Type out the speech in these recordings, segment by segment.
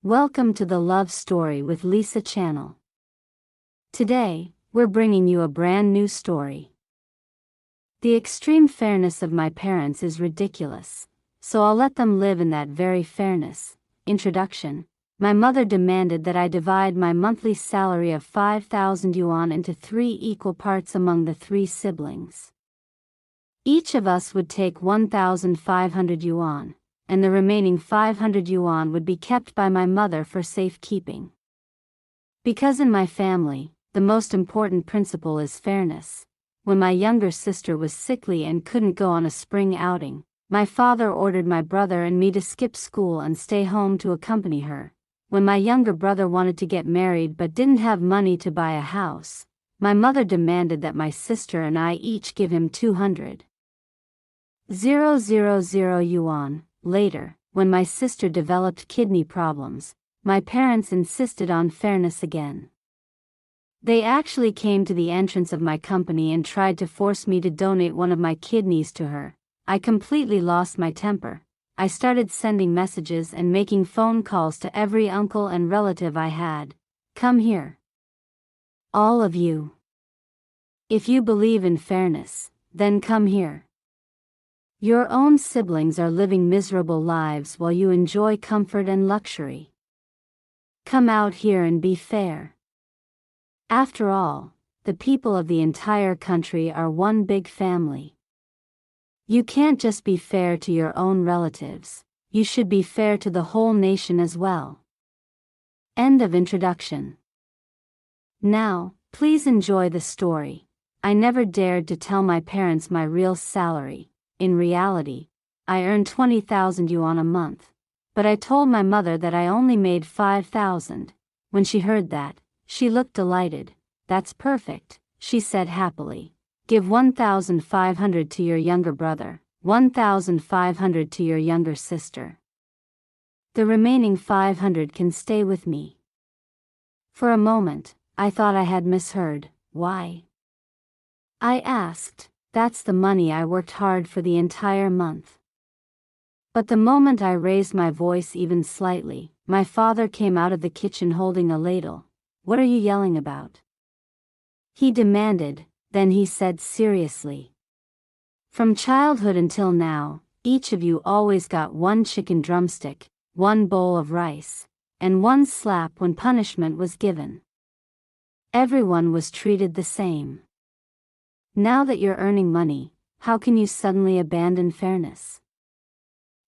Welcome to the Love Story with Lisa channel. Today, we're bringing you a brand new story. The extreme fairness of my parents is ridiculous, so I'll let them live in that very fairness. Introduction. My mother demanded that I divide my monthly salary of 5,000 yuan into 3 equal parts among the 3 siblings. Each of us would take 1,500 yuan, and the remaining 500 yuan would be kept by my mother for safekeeping. Because in my family, the most important principle is fairness. When my younger sister was sickly and couldn't go on a spring outing, my father ordered my brother and me to skip school and stay home to accompany her. When my younger brother wanted to get married but didn't have money to buy a house, my mother demanded that my sister and I each give him 200,000 yuan. Later, when my sister developed kidney problems, my parents insisted on fairness again. They actually came to the entrance of my company and tried to force me to donate one of my kidneys to her. I completely lost my temper. I started sending messages and making phone calls to every uncle and relative I had. Come here. All of you. If you believe in fairness, then come here. Your own siblings are living miserable lives while you enjoy comfort and luxury. Come out here and be fair. After all, the people of the entire country are one big family. You can't just be fair to your own relatives, you should be fair to the whole nation as well. End of introduction. Now, please enjoy the story. I never dared to tell my parents my real salary. In reality, I earned 20,000 yuan a month, but I told my mother that I only made 5,000. When she heard that, she looked delighted. That's perfect, she said happily. Give 1,500 to your younger brother, 1,500 to your younger sister. The remaining 500 can stay with me. For a moment, I thought I had misheard. Why? I asked. That's the money I worked hard for the entire month. But the moment I raised my voice even slightly, my father came out of the kitchen holding a ladle. What are you yelling about? He demanded, then he said seriously. From childhood until now, each of you always got 1 chicken drumstick, 1 bowl of rice, and 1 slap when punishment was given. Everyone was treated the same. Now that you're earning money, how can you suddenly abandon fairness?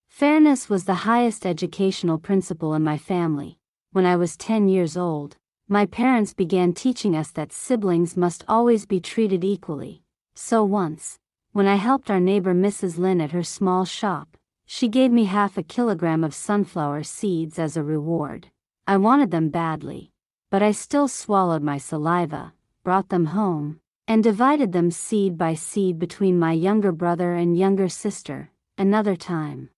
Fairness was the highest educational principle in my family. When I was 10 years old, my parents began teaching us that siblings must always be treated equally. So once, when I helped our neighbor Mrs. Lin at her small shop, she gave me half a kilogram of sunflower seeds as a reward. I wanted them badly, but I still swallowed my saliva, brought them home, and divided them seed by seed between my younger brother and younger sister. Another time,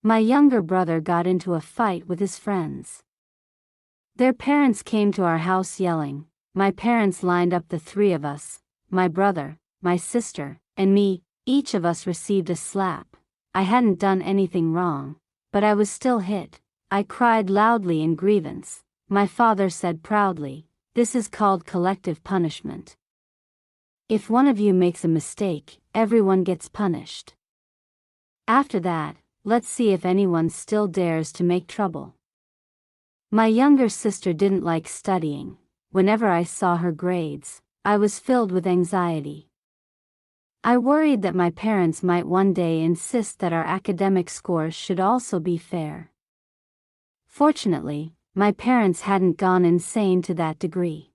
my younger brother got into a fight with his friends. Their parents came to our house yelling. My parents lined up the 3 of us, my brother, my sister, and me. Each of us received a slap. I hadn't done anything wrong, but I was still hit. I cried loudly in grievance. My father said proudly, "This is called collective punishment. If one of you makes a mistake, everyone gets punished. After that, let's see if anyone still dares to make trouble." My younger sister didn't like studying. Whenever I saw her grades, I was filled with anxiety. I worried that my parents might one day insist that our academic scores should also be fair. Fortunately, my parents hadn't gone insane to that degree.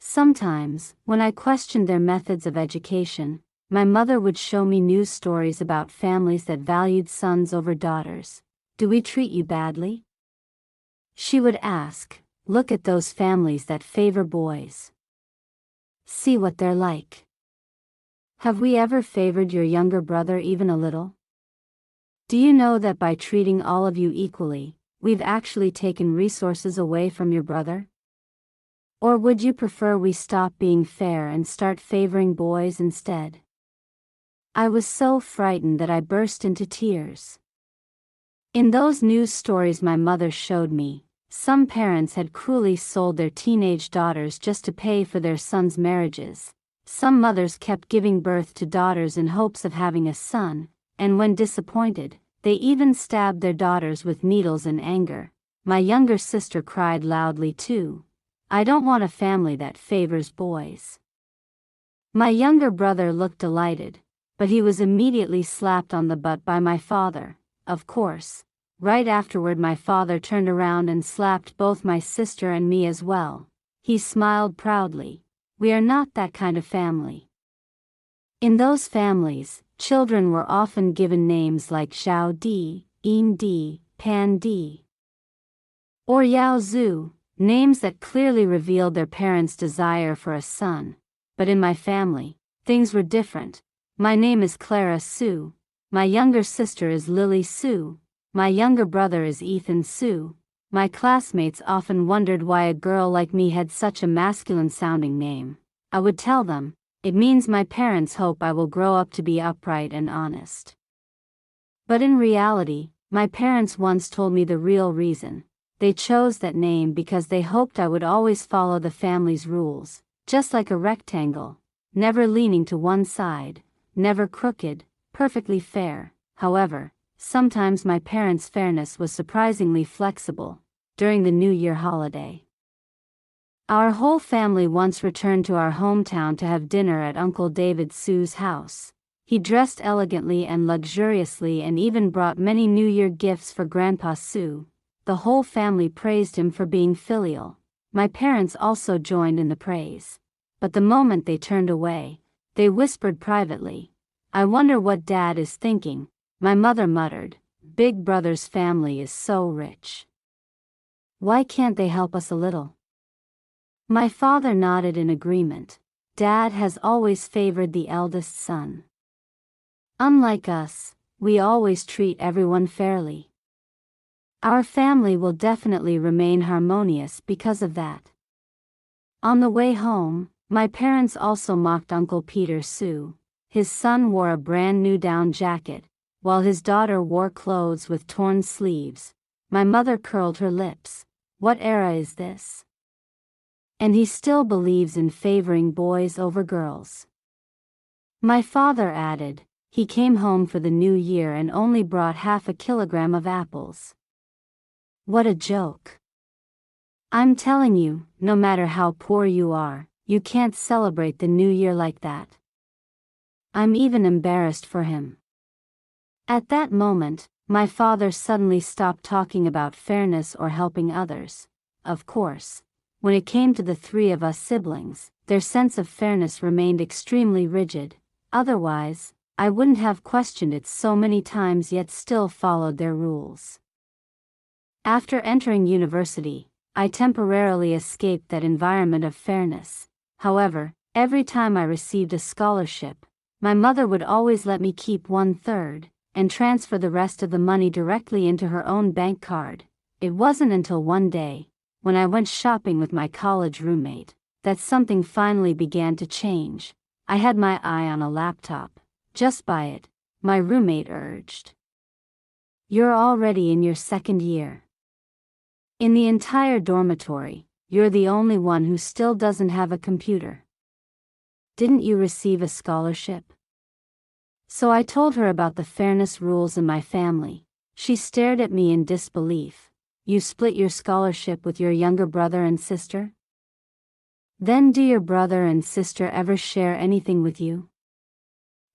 Sometimes, when I questioned their methods of education, my mother would show me news stories about families that valued sons over daughters. "Do we treat you badly?" She would ask. "Look at those families that favor boys. See what they're like. Have we ever favored your younger brother even a little? Do you know that by treating all of you equally, we've actually taken resources away from your brother? Or would you prefer we stop being fair and start favoring boys instead?" I was so frightened that I burst into tears. In those news stories my mother showed me, some parents had cruelly sold their teenage daughters just to pay for their sons' marriages. Some mothers kept giving birth to daughters in hopes of having a son, and when disappointed, they even stabbed their daughters with needles in anger. My younger sister cried loudly too. I don't want a family that favors boys. My younger brother looked delighted, but he was immediately slapped on the butt by my father, of course. Right afterward my father turned around and slapped both my sister and me as well. He smiled proudly. We are not that kind of family. In those families, children were often given names like Xiao Di, Yin Di, Pan Di, or Yao Zhu, names that clearly revealed their parents' desire for a son. But in my family, things were different. My name is Clara Sue. My younger sister is Lily Sue. My younger brother is Ethan Sue. My classmates often wondered why a girl like me had such a masculine-sounding name. I would tell them, it means my parents hope I will grow up to be upright and honest. But in reality, my parents once told me the real reason. They chose that name because they hoped I would always follow the family's rules, just like a rectangle, never leaning to one side, never crooked, perfectly fair. However, sometimes my parents' fairness was surprisingly flexible. During the New Year holiday, our whole family once returned to our hometown to have dinner at Uncle David Sue's house. He dressed elegantly and luxuriously and even brought many New Year gifts for Grandpa Sue. The whole family praised him for being filial. My parents also joined in the praise. But the moment they turned away, they whispered privately, "I wonder what Dad is thinking." My mother muttered, "Big Brother's family is so rich. Why can't they help us a little?" My father nodded in agreement. Dad has always favored the eldest son. Unlike us, we always treat everyone fairly. Our family will definitely remain harmonious because of that. On the way home, my parents also mocked Uncle Peter Sue. His son wore a brand new down jacket, while his daughter wore clothes with torn sleeves. My mother curled her lips. What era is this? And he still believes in favoring boys over girls. My father added, he came home for the new year and only brought half a kilogram of apples. What a joke. I'm telling you, no matter how poor you are, you can't celebrate the new year like that. I'm even embarrassed for him. At that moment, my father suddenly stopped talking about fairness or helping others. Of course, when it came to the three of us siblings, their sense of fairness remained extremely rigid. Otherwise, I wouldn't have questioned it so many times yet still followed their rules. After entering university, I temporarily escaped that environment of fairness. However, every time I received a scholarship, my mother would always let me keep 1/3, and transfer the rest of the money directly into her own bank card. It wasn't until one day, when I went shopping with my college roommate, that something finally began to change. I had my eye on a laptop. "Just buy it," my roommate urged. "You're already in your second year. In the entire dormitory, you're the only one who still doesn't have a computer. Didn't you receive a scholarship?" So I told her about the fairness rules in my family. She stared at me in disbelief. "You split your scholarship with your younger brother and sister? Then do your brother and sister ever share anything with you?"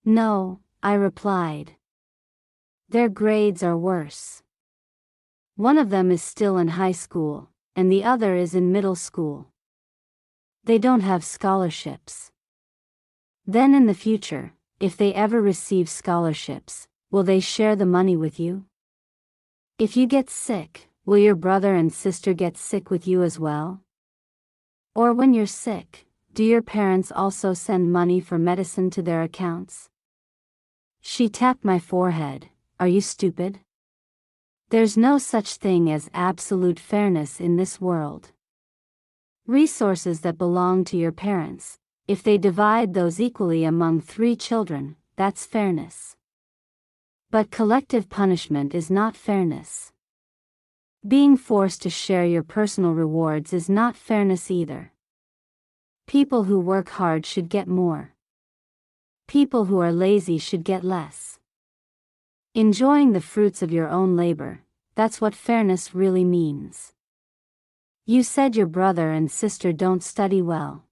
"No," I replied. "Their grades are worse. One of them is still in high school, and the other is in middle school. They don't have scholarships." "Then in the future, if they ever receive scholarships, will they share the money with you? If you get sick, will your brother and sister get sick with you as well? Or when you're sick, do your parents also send money for medicine to their accounts?" She tapped my forehead. "Are you stupid? There's no such thing as absolute fairness in this world. Resources that belong to your parents, if they divide those equally among 3 children, that's fairness. But collective punishment is not fairness. Being forced to share your personal rewards is not fairness either. People who work hard should get more. People who are lazy should get less. Enjoying the fruits of your own labor, that's what fairness really means. You said your brother and sister don't study well.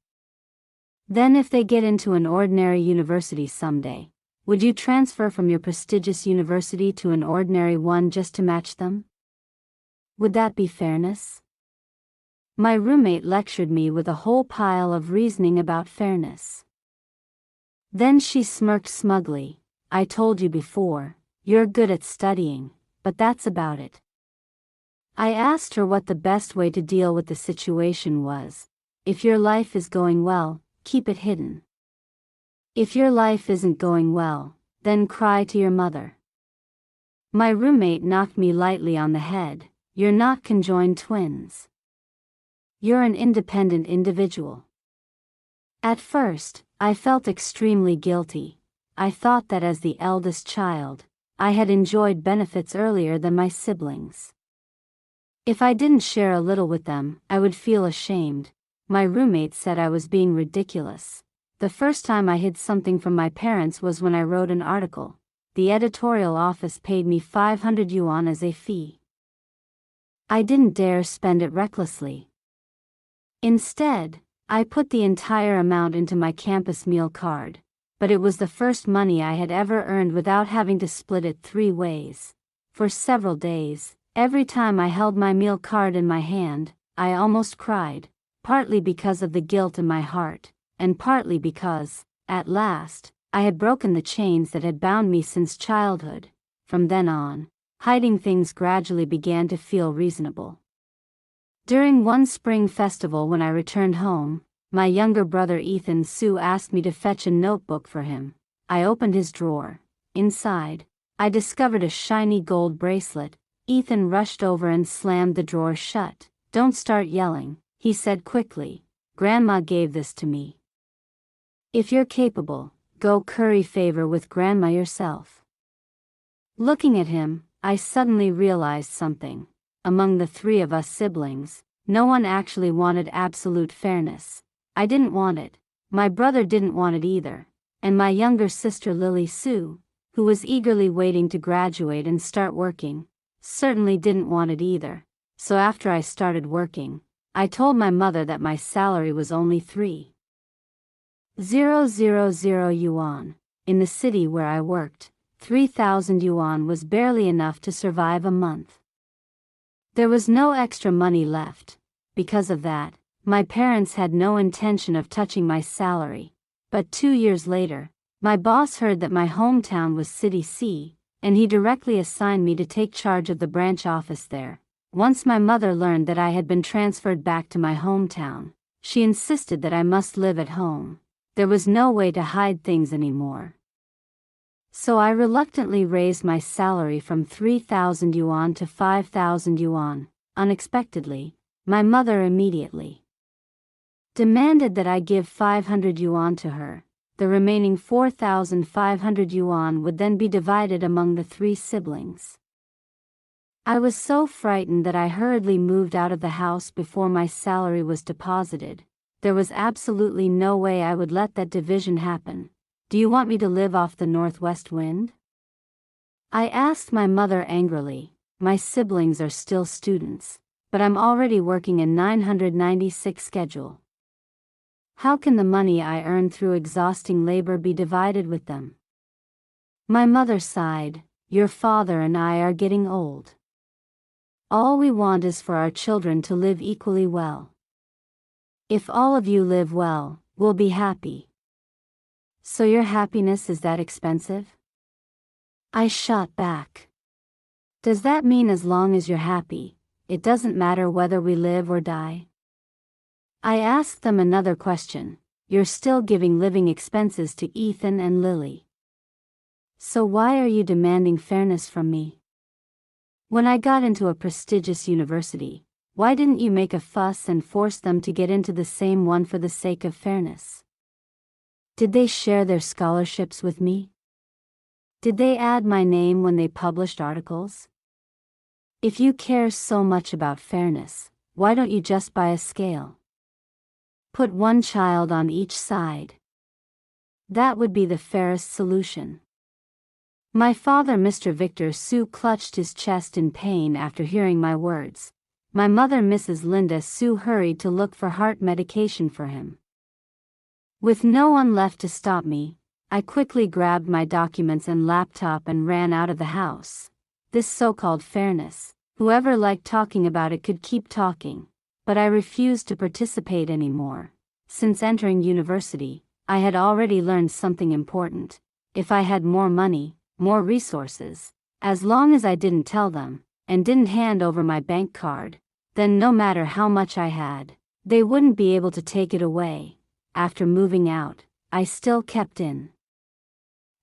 Then if they get into an ordinary university someday, would you transfer from your prestigious university to an ordinary one just to match them? Would that be fairness? My roommate lectured me with a whole pile of reasoning about fairness. Then she smirked smugly. I told you before, you're good at studying, but that's about it. I asked her what the best way to deal with the situation was. If your life is going well, keep it hidden. If your life isn't going well, then cry to your mother. My roommate knocked me lightly on the head. You're not conjoined twins. You're an independent individual. At first, I felt extremely guilty. I thought that as the eldest child, I had enjoyed benefits earlier than my siblings. If I didn't share a little with them, I would feel ashamed. My roommate said I was being ridiculous. The first time I hid something from my parents was when I wrote an article. The editorial office paid me 500 yuan as a fee. I didn't dare spend it recklessly. Instead, I put the entire amount into my campus meal card, but it was the first money I had ever earned without having to split it 3 ways. For several days, every time I held my meal card in my hand, I almost cried, partly because of the guilt in my heart, and partly because, at last, I had broken the chains that had bound me since childhood. From then on, hiding things gradually began to feel reasonable. During one spring festival when I returned home, my younger brother Ethan Su asked me to fetch a notebook for him. I opened his drawer. Inside, I discovered a shiny gold bracelet. Ethan rushed over and slammed the drawer shut. "Don't start yelling," he said quickly. "Grandma gave this to me. If you're capable, go curry favor with Grandma yourself." Looking at him, I suddenly realized something. Among the 3 of us siblings, no one actually wanted absolute fairness. I didn't want it, my brother didn't want it either, and my younger sister Lily Su, who was eagerly waiting to graduate and start working, certainly didn't want it either. So after I started working, I told my mother that my salary was only 3,000 yuan. In the city where I worked, 3,000 yuan was barely enough to survive a month. There was no extra money left. Because of that, my parents had no intention of touching my salary. But 2 years later, my boss heard that my hometown was City C, and he directly assigned me to take charge of the branch office there. Once my mother learned that I had been transferred back to my hometown, she insisted that I must live at home. There was no way to hide things anymore. So I reluctantly raised my salary from 3,000 yuan to 5,000 yuan. Unexpectedly, my mother immediately demanded that I give 500 yuan to her. The remaining 4,500 yuan would then be divided among the 3 siblings. I was so frightened that I hurriedly moved out of the house before my salary was deposited. There was absolutely no way I would let that division happen. "Do you want me to live off the northwest wind?" I asked my mother angrily. My siblings are still students, but I'm already working a 996 schedule. How can the money I earn through exhausting labor be divided with them? My mother sighed. "Your father and I are getting old. All we want is for our children to live equally well. If all of you live well, we'll be happy." "So your happiness is that expensive?" I shot back. "Does that mean as long as you're happy, it doesn't matter whether we live or die?" I asked them another question. "You're still giving living expenses to Ethan and Lily. So why are you demanding fairness from me? When I got into a prestigious university, why didn't you make a fuss and force them to get into the same one for the sake of fairness? Did they share their scholarships with me? Did they add my name when they published articles? If you care so much about fairness, why don't you just buy a scale? Put one child on each side. That would be the fairest solution. My father, Mr. Victor Sue, clutched his chest in pain after hearing my words. My mother, Mrs. Linda Sue, hurried to look for heart medication for him. With no one left to stop me, I quickly grabbed my documents and laptop and ran out of the house. This so-called fairness, whoever liked talking about it could keep talking, but I refused to participate anymore. Since entering university, I had already learned something important. If I had more money, more resources, as long as I didn't tell them, and didn't hand over my bank card, then no matter how much I had, they wouldn't be able to take it away. After moving out, I still kept in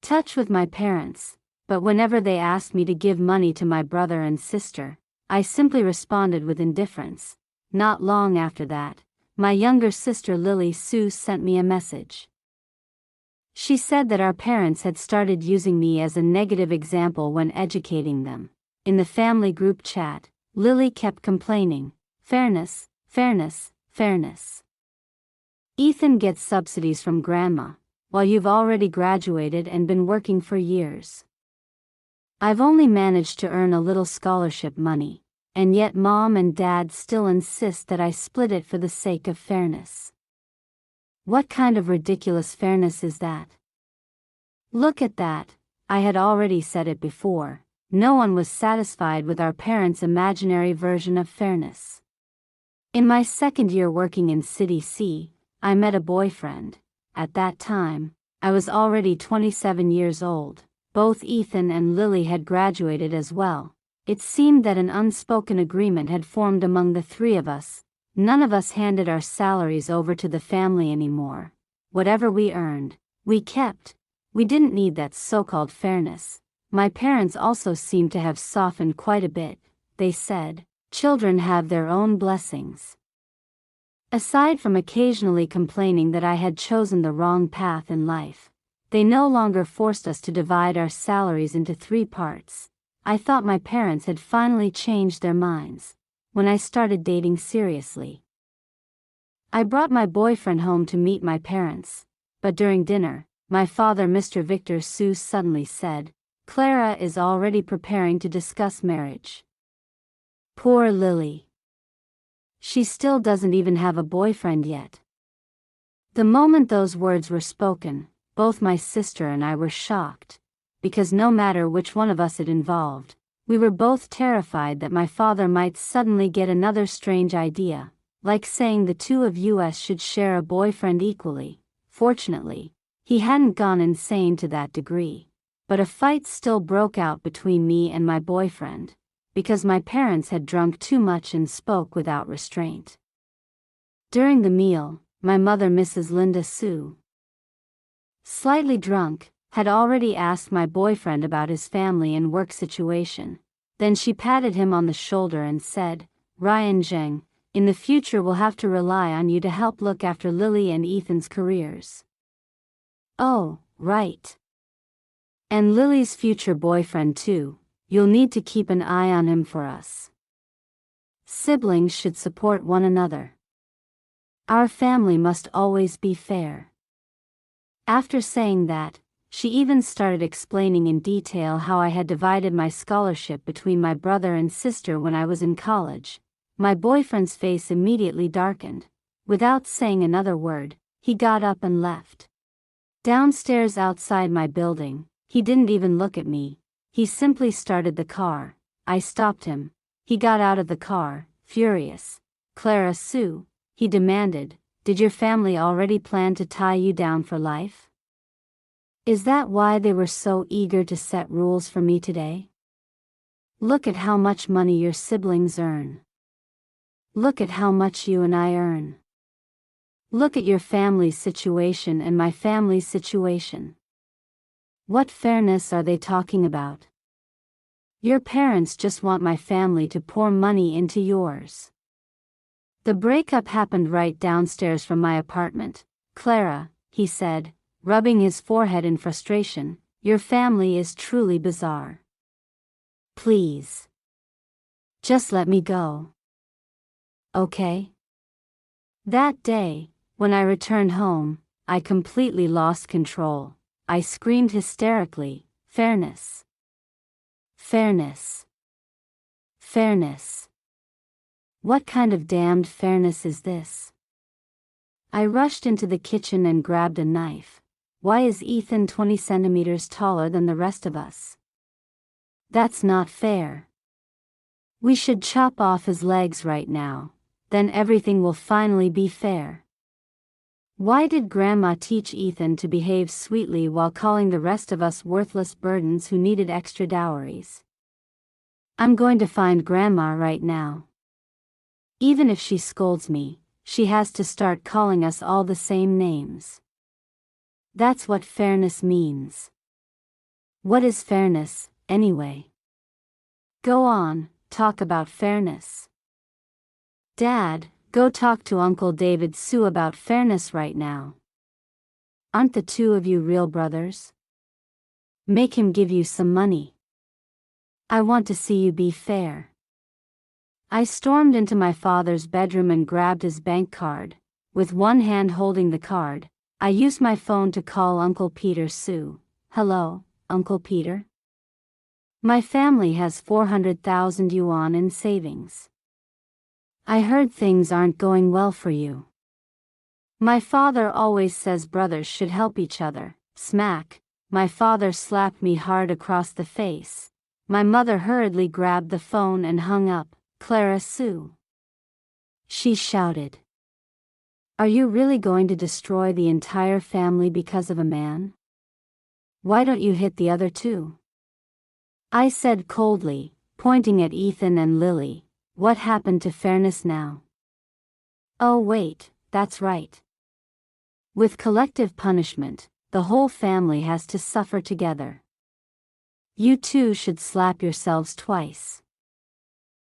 touch with my parents, but whenever they asked me to give money to my brother and sister, I simply responded with indifference. Not long after that, my younger sister Lily Sue sent me a message. She said that our parents had started using me as a negative example when educating them. In the family group chat, Lily kept complaining, "Fairness, fairness, fairness. Ethan gets subsidies from grandma, while you've already graduated and been working for years. I've only managed to earn a little scholarship money, and yet mom and dad still insist that I split it for the sake of fairness. What kind of ridiculous fairness is that? Look at that." I had already said it before, no one was satisfied with our parents' imaginary version of fairness. In my second year working in City C, I met a boyfriend. At that time, I was already 27 years old. Both Ethan and Lily had graduated as well. It seemed that an unspoken agreement had formed among the three of us. None of us handed our salaries over to the family anymore. Whatever we earned, we kept. We didn't need that so-called fairness. My parents also seemed to have softened quite a bit. They said, "Children have their own blessings." Aside from occasionally complaining that I had chosen the wrong path in life, they no longer forced us to divide our salaries into 3 parts. I thought my parents had finally changed their minds when I started dating seriously. I brought my boyfriend home to meet my parents, but during dinner, my father, Mr. Victor Sue, suddenly said, "Clara is already preparing to discuss marriage. Poor Lily. She still doesn't even have a boyfriend yet." The moment those words were spoken, both my sister and I were shocked, because no matter which one of us it involved, we were both terrified that my father might suddenly get another strange idea, like saying the two of us should share a boyfriend equally. Fortunately, he hadn't gone insane to that degree, but a fight still broke out between me and my boyfriend, because my parents had drunk too much and spoke without restraint. During the meal, my mother, Mrs. Linda Sue, slightly drunk, had already asked my boyfriend about his family and work situation. Then she patted him on the shoulder and said, "Ryan Zheng, in the future we'll have to rely on you to help look after Lily and Ethan's careers." "Oh, right. And Lily's future boyfriend too. You'll need to keep an eye on him for us. Siblings should support one another. Our family must always be fair." After saying that, she even started explaining in detail how I had divided my scholarship between my brother and sister when I was in college. My boyfriend's face immediately darkened. Without saying another word, he got up and left. Downstairs outside my building, he didn't even look at me. He simply started the car. I stopped him. He got out of the car, furious. "Clara Sue," he demanded, "did your family already plan to tie you down for life? Is that why they were so eager to set rules for me today? Look at how much money your siblings earn. Look at how much you and I earn. Look at your family's situation and my family's situation. What fairness are they talking about? Your parents just want my family to pour money into yours." The breakup happened right downstairs from my apartment. "Clara," he said, rubbing his forehead in frustration, Your family is truly bizarre. Please. Just let me go. Okay? That day, when I returned home, I completely lost control. I screamed hysterically, "Fairness! Fairness! Fairness! What kind of damned fairness is this?" I rushed into the kitchen and grabbed a knife. Why is Ethan 20 centimeters taller than the rest of us? That's not fair. We should chop off his legs right now, then everything will finally be fair. Why did Grandma teach Ethan to behave sweetly while calling the rest of us worthless burdens who needed extra dowries? I'm going to find Grandma right now. Even if she scolds me, she has to start calling us all the same names. That's what fairness means. What is fairness, anyway? Go on, talk about fairness. Dad, go talk to Uncle David Sue about fairness right now. Aren't the two of you real brothers? Make him give you some money. I want to see you be fair. I stormed into my father's bedroom and grabbed his bank card. With one hand holding the card, I used my phone to call Uncle Peter Sue. "Hello, Uncle Peter? My family has 400,000 yuan in savings. I heard things aren't going well for you. My father always says brothers should help each other." Smack! My father slapped me hard across the face. My mother hurriedly grabbed the phone and hung up. "Clara Sue," she shouted. "Are you really going to destroy the entire family because of a man? Why don't you hit the other two?" I said coldly, pointing at Ethan and Lily. "What happened to fairness now?" "Oh wait, that's right. With collective punishment, the whole family has to suffer together. You two should slap yourselves twice.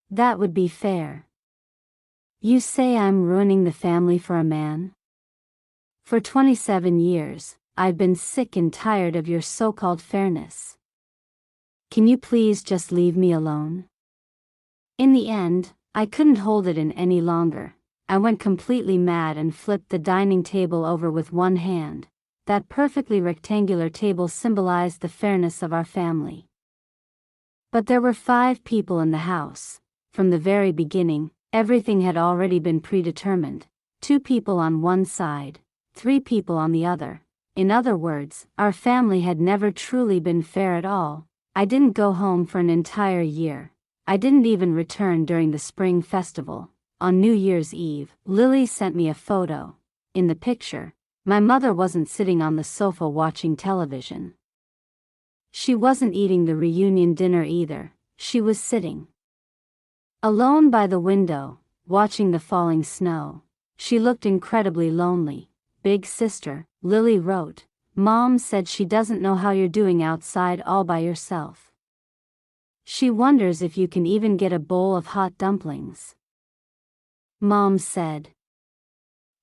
That would be fair. You say I'm ruining the family for a man? For 27 years, I've been sick and tired of your so-called fairness. Can you please just leave me alone?" In the end, I couldn't hold it in any longer. I went completely mad and flipped the dining table over with one hand. That perfectly rectangular table symbolized the fairness of our family. But there were 5 people in the house. From the very beginning, everything had already been predetermined. 2 people on one side, 3 people on the other. In other words, our family had never truly been fair at all. I didn't go home for an entire year. I didn't even return during the spring festival. On New Year's Eve, Lily sent me a photo. In the picture, my mother wasn't sitting on the sofa watching television. She wasn't eating the reunion dinner either. She was sitting alone by the window, watching the falling snow. She looked incredibly lonely. "Big sister," Lily wrote, "Mom said she doesn't know how you're doing outside all by yourself. She wonders if you can even get a bowl of hot dumplings." Mom said,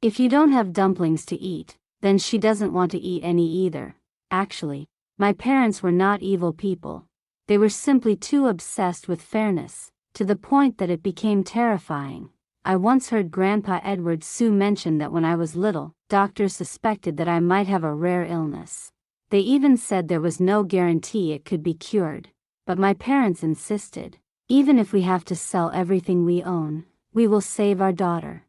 "If you don't have dumplings to eat, then she doesn't want to eat any either." Actually, my parents were not evil people. They were simply too obsessed with fairness, to the point that it became terrifying. I once heard Grandpa Edward Sue mention that when I was little, doctors suspected that I might have a rare illness. They even said there was no guarantee it could be cured. But my parents insisted, "Even if we have to sell everything we own, we will save our daughter."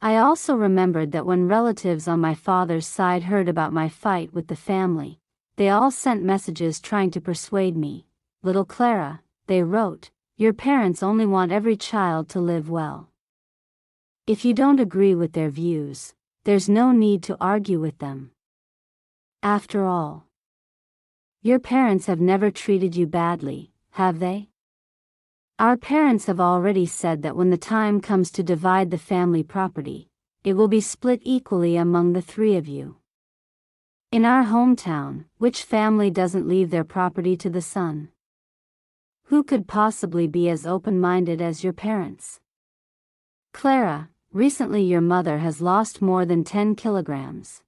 I also remembered that when relatives on my father's side heard about my fight with the family, they all sent messages trying to persuade me. "Little Clara," they wrote, "your parents only want every child to live well. If you don't agree with their views, there's no need to argue with them. After all, your parents have never treated you badly, have they? Our parents have already said that when the time comes to divide the family property, it will be split equally among the 3 of you. In our hometown, which family doesn't leave their property to the son? Who could possibly be as open-minded as your parents? Clara, recently your mother has lost more than 10 kilograms.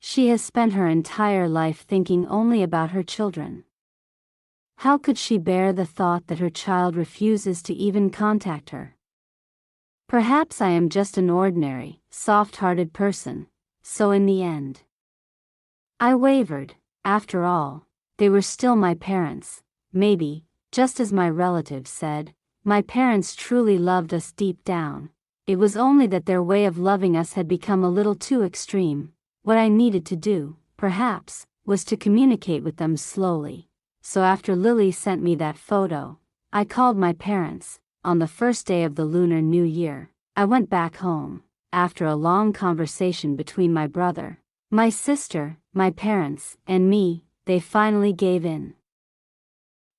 She has spent her entire life thinking only about her children. How could she bear the thought that her child refuses to even contact her? Perhaps I am just an ordinary, soft-hearted person, so in the end, I wavered. After all, they were still my parents. Maybe, just as my relatives said, my parents truly loved us deep down. It was only that their way of loving us had become a little too extreme. What I needed to do, perhaps, was to communicate with them slowly. So after Lily sent me that photo, I called my parents. On the first day of the Lunar New Year, I went back home. After a long conversation between my brother, my sister, my parents, and me, they finally gave in.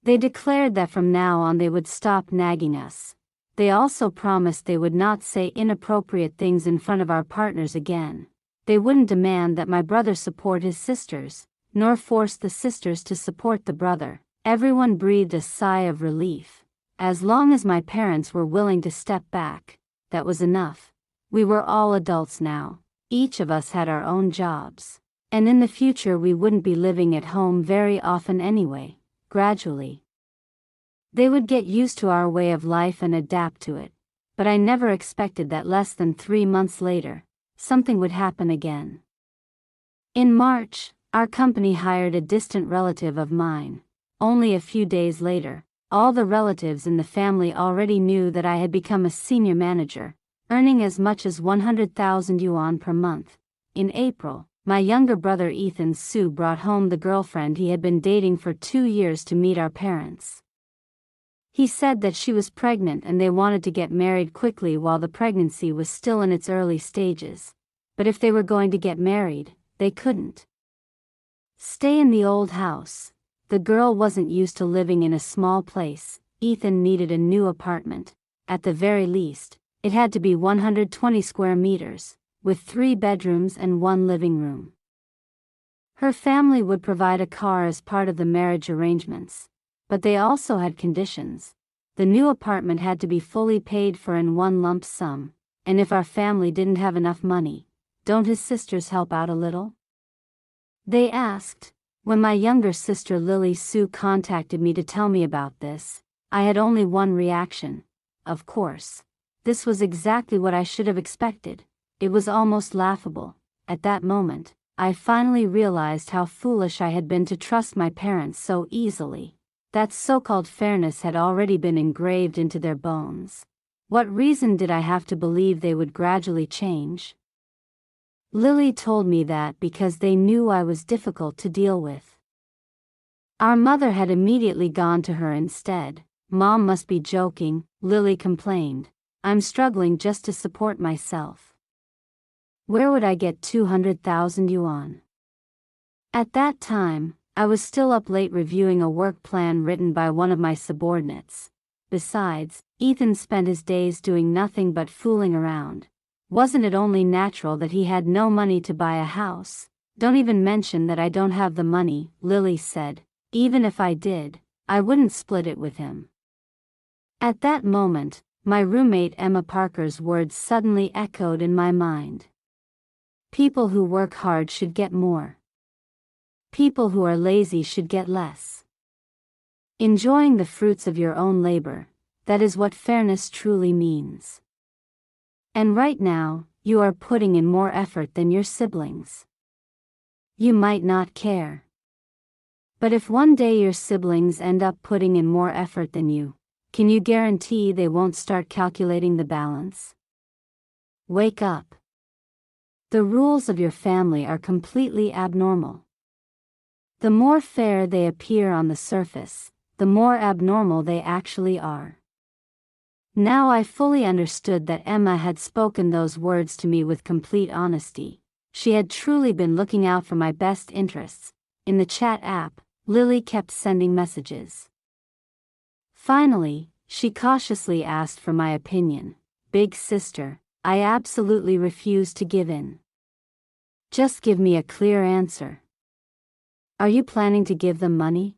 They declared that from now on they would stop nagging us. They also promised they would not say inappropriate things in front of our partners again. They wouldn't demand that my brother support his sisters, nor force the sisters to support the brother. Everyone breathed a sigh of relief. As long as my parents were willing to step back, that was enough. We were all adults now. Each of us had our own jobs. And in the future we wouldn't be living at home very often anyway. Gradually, they would get used to our way of life and adapt to it. But I never expected that less than 3 months later, something would happen again. In March, our company hired a distant relative of mine. Only a few days later, all the relatives in the family already knew that I had become a senior manager, earning as much as 100,000 yuan per month. In April, my younger brother Ethan Su brought home the girlfriend he had been dating for 2 years to meet our parents. He said that she was pregnant and they wanted to get married quickly while the pregnancy was still in its early stages. But if they were going to get married, they couldn't stay in the old house. The girl wasn't used to living in a small place. Ethan needed a new apartment. At the very least, it had to be 120 square meters, with 3 bedrooms and 1 living room. Her family would provide a car as part of the marriage arrangements. But they also had conditions. The new apartment had to be fully paid for in one lump sum, and if our family didn't have enough money, don't his sisters help out a little? They asked. When my younger sister Lily Su contacted me to tell me about this, I had only one reaction. Of course. This was exactly what I should have expected. It was almost laughable. At that moment, I finally realized how foolish I had been to trust my parents so easily. That so-called fairness had already been engraved into their bones. What reason did I have to believe they would gradually change? Lily told me that because they knew I was difficult to deal with. Our mother had immediately gone to her instead. Mom must be joking, Lily complained. I'm struggling just to support myself. Where would I get 200,000 yuan? At that time, I was still up late reviewing a work plan written by one of my subordinates. Besides, Ethan spent his days doing nothing but fooling around. Wasn't it only natural that he had no money to buy a house? Don't even mention that I don't have the money, Lily said. Even if I did, I wouldn't split it with him. At that moment, my roommate Emma Parker's words suddenly echoed in my mind. People who work hard should get more. People who are lazy should get less. Enjoying the fruits of your own labor, that is what fairness truly means. And right now, you are putting in more effort than your siblings. You might not care. But if one day your siblings end up putting in more effort than you, can you guarantee they won't start calculating the balance? Wake up. The rules of your family are completely abnormal. The more fair they appear on the surface, the more abnormal they actually are. Now I fully understood that Emma had spoken those words to me with complete honesty. She had truly been looking out for my best interests. In the chat app, Lily kept sending messages. Finally, she cautiously asked for my opinion. Big sister, I absolutely refuse to give in. Just give me a clear answer. Are you planning to give them money?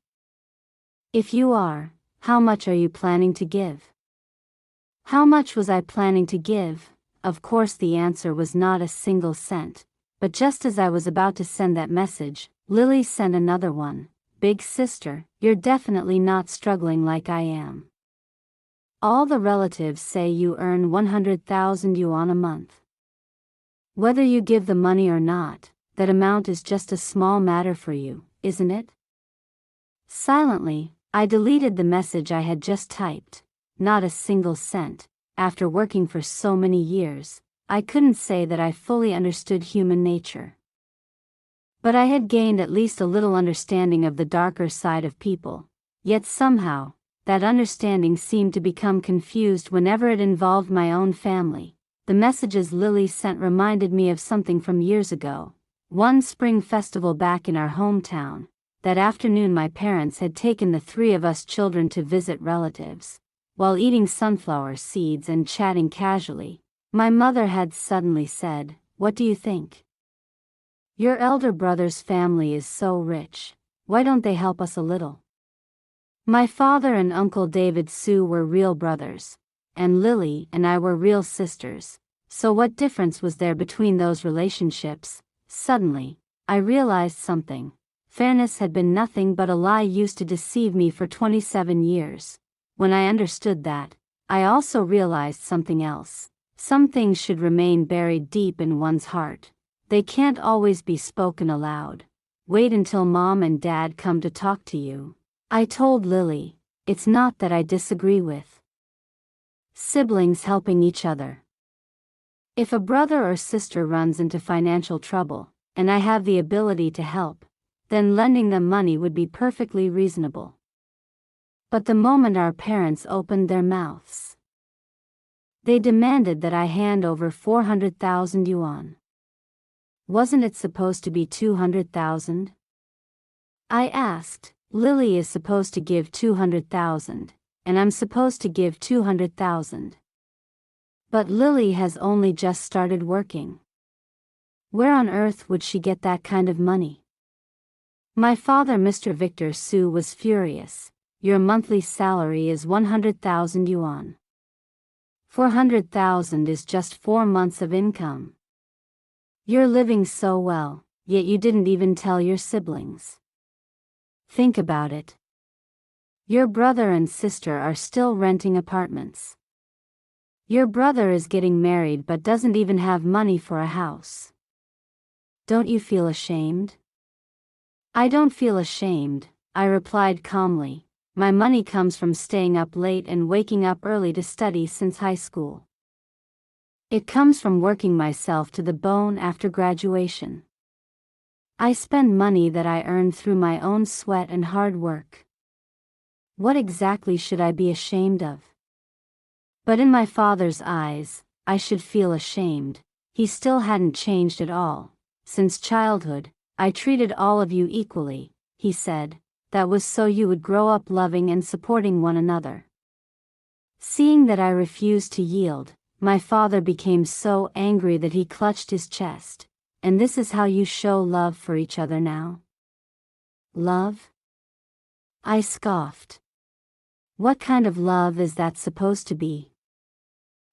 If you are, how much are you planning to give? How much was I planning to give? Of course the answer was not a single cent. But just as I was about to send that message, Lily sent another one. Big sister, you're definitely not struggling like I am. All the relatives say you earn 100,000 yuan a month. Whether you give the money or not, that amount is just a small matter for you, isn't it? Silently, I deleted the message I had just typed. Not a single cent. After working for so many years, I couldn't say that I fully understood human nature. But I had gained at least a little understanding of the darker side of people. Yet somehow, that understanding seemed to become confused whenever it involved my own family. The messages Lily sent reminded me of something from years ago. One spring festival back in our hometown. That afternoon my parents had taken the three of us children to visit relatives. While eating sunflower seeds and chatting casually, my mother had suddenly said, "What do you think? Your elder brother's family is so rich. Why don't they help us a little?" My father and Uncle David Sue were real brothers, and Lily and I were real sisters. So what difference was there between those relationships? Suddenly, I realized something. Fairness had been nothing but a lie used to deceive me for 27 years. When I understood that, I also realized something else. Some things should remain buried deep in one's heart. They can't always be spoken aloud. Wait until Mom and Dad come to talk to you. I told Lily, it's not that I disagree with siblings helping each other. If a brother or sister runs into financial trouble, and I have the ability to help, then lending them money would be perfectly reasonable. But the moment our parents opened their mouths, they demanded that I hand over 400,000 yuan. Wasn't it supposed to be 200,000? I asked. Lily is supposed to give 200,000, and I'm supposed to give 200,000. But Lily has only just started working. Where on earth would she get that kind of money? My father, Mr. Victor Sue, was furious. Your monthly salary is 100,000 yuan. 400,000 is just 4 months of income. You're living so well, yet you didn't even tell your siblings. Think about it. Your brother and sister are still renting apartments. Your brother is getting married but doesn't even have money for a house. Don't you feel ashamed? I don't feel ashamed, I replied calmly. My money comes from staying up late and waking up early to study since high school. It comes from working myself to the bone after graduation. I spend money that I earned through my own sweat and hard work. What exactly should I be ashamed of? But in my father's eyes, I should feel ashamed. He still hadn't changed at all. Since childhood, I treated all of you equally, he said. That was so you would grow up loving and supporting one another. Seeing that I refused to yield, my father became so angry that he clutched his chest. And this is how you show love for each other now? Love? I scoffed. What kind of love is that supposed to be?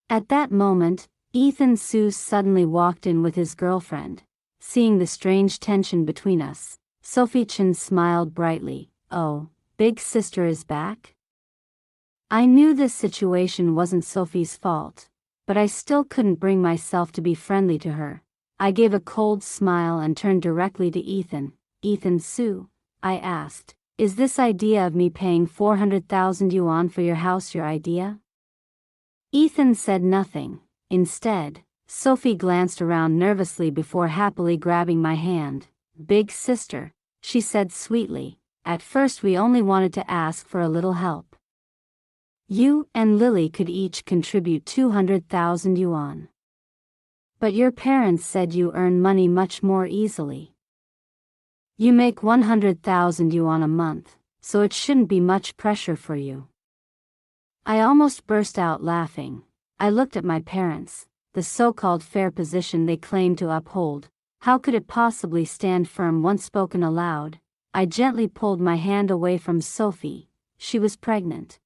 At that moment, Ethan Sue suddenly walked in with his girlfriend. Seeing the strange tension between us, Sophie Chen smiled brightly. Oh, big sister is back? I knew this situation wasn't Sophie's fault, but I still couldn't bring myself to be friendly to her. I gave a cold smile and turned directly to Ethan. Ethan Sue, I asked, is this idea of me paying 400,000 yuan for your house your idea? Ethan said nothing. Instead, Sophie glanced around nervously before happily grabbing my hand. Big sister, she said sweetly, at first we only wanted to ask for a little help. You and Lily could each contribute 200,000 yuan. But your parents said you earn money much more easily. You make 100,000 yuan a month, so it shouldn't be much pressure for you. I almost burst out laughing. I looked at my parents, the so-called fair position they claimed to uphold. How could it possibly stand firm once spoken aloud? I gently pulled my hand away from Sophie. She was pregnant.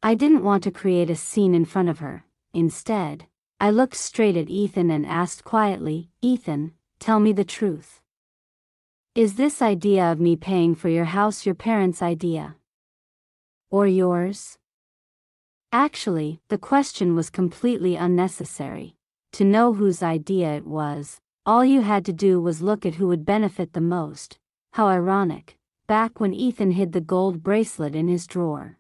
I didn't want to create a scene in front of her. Instead, I looked straight at Ethan and asked quietly, Ethan, tell me the truth. Is this idea of me paying for your house your parents' idea? Or yours? Actually, the question was completely unnecessary. To know whose idea it was, all you had to do was look at who would benefit the most. How ironic, back when Ethan hid the gold bracelet in his drawer.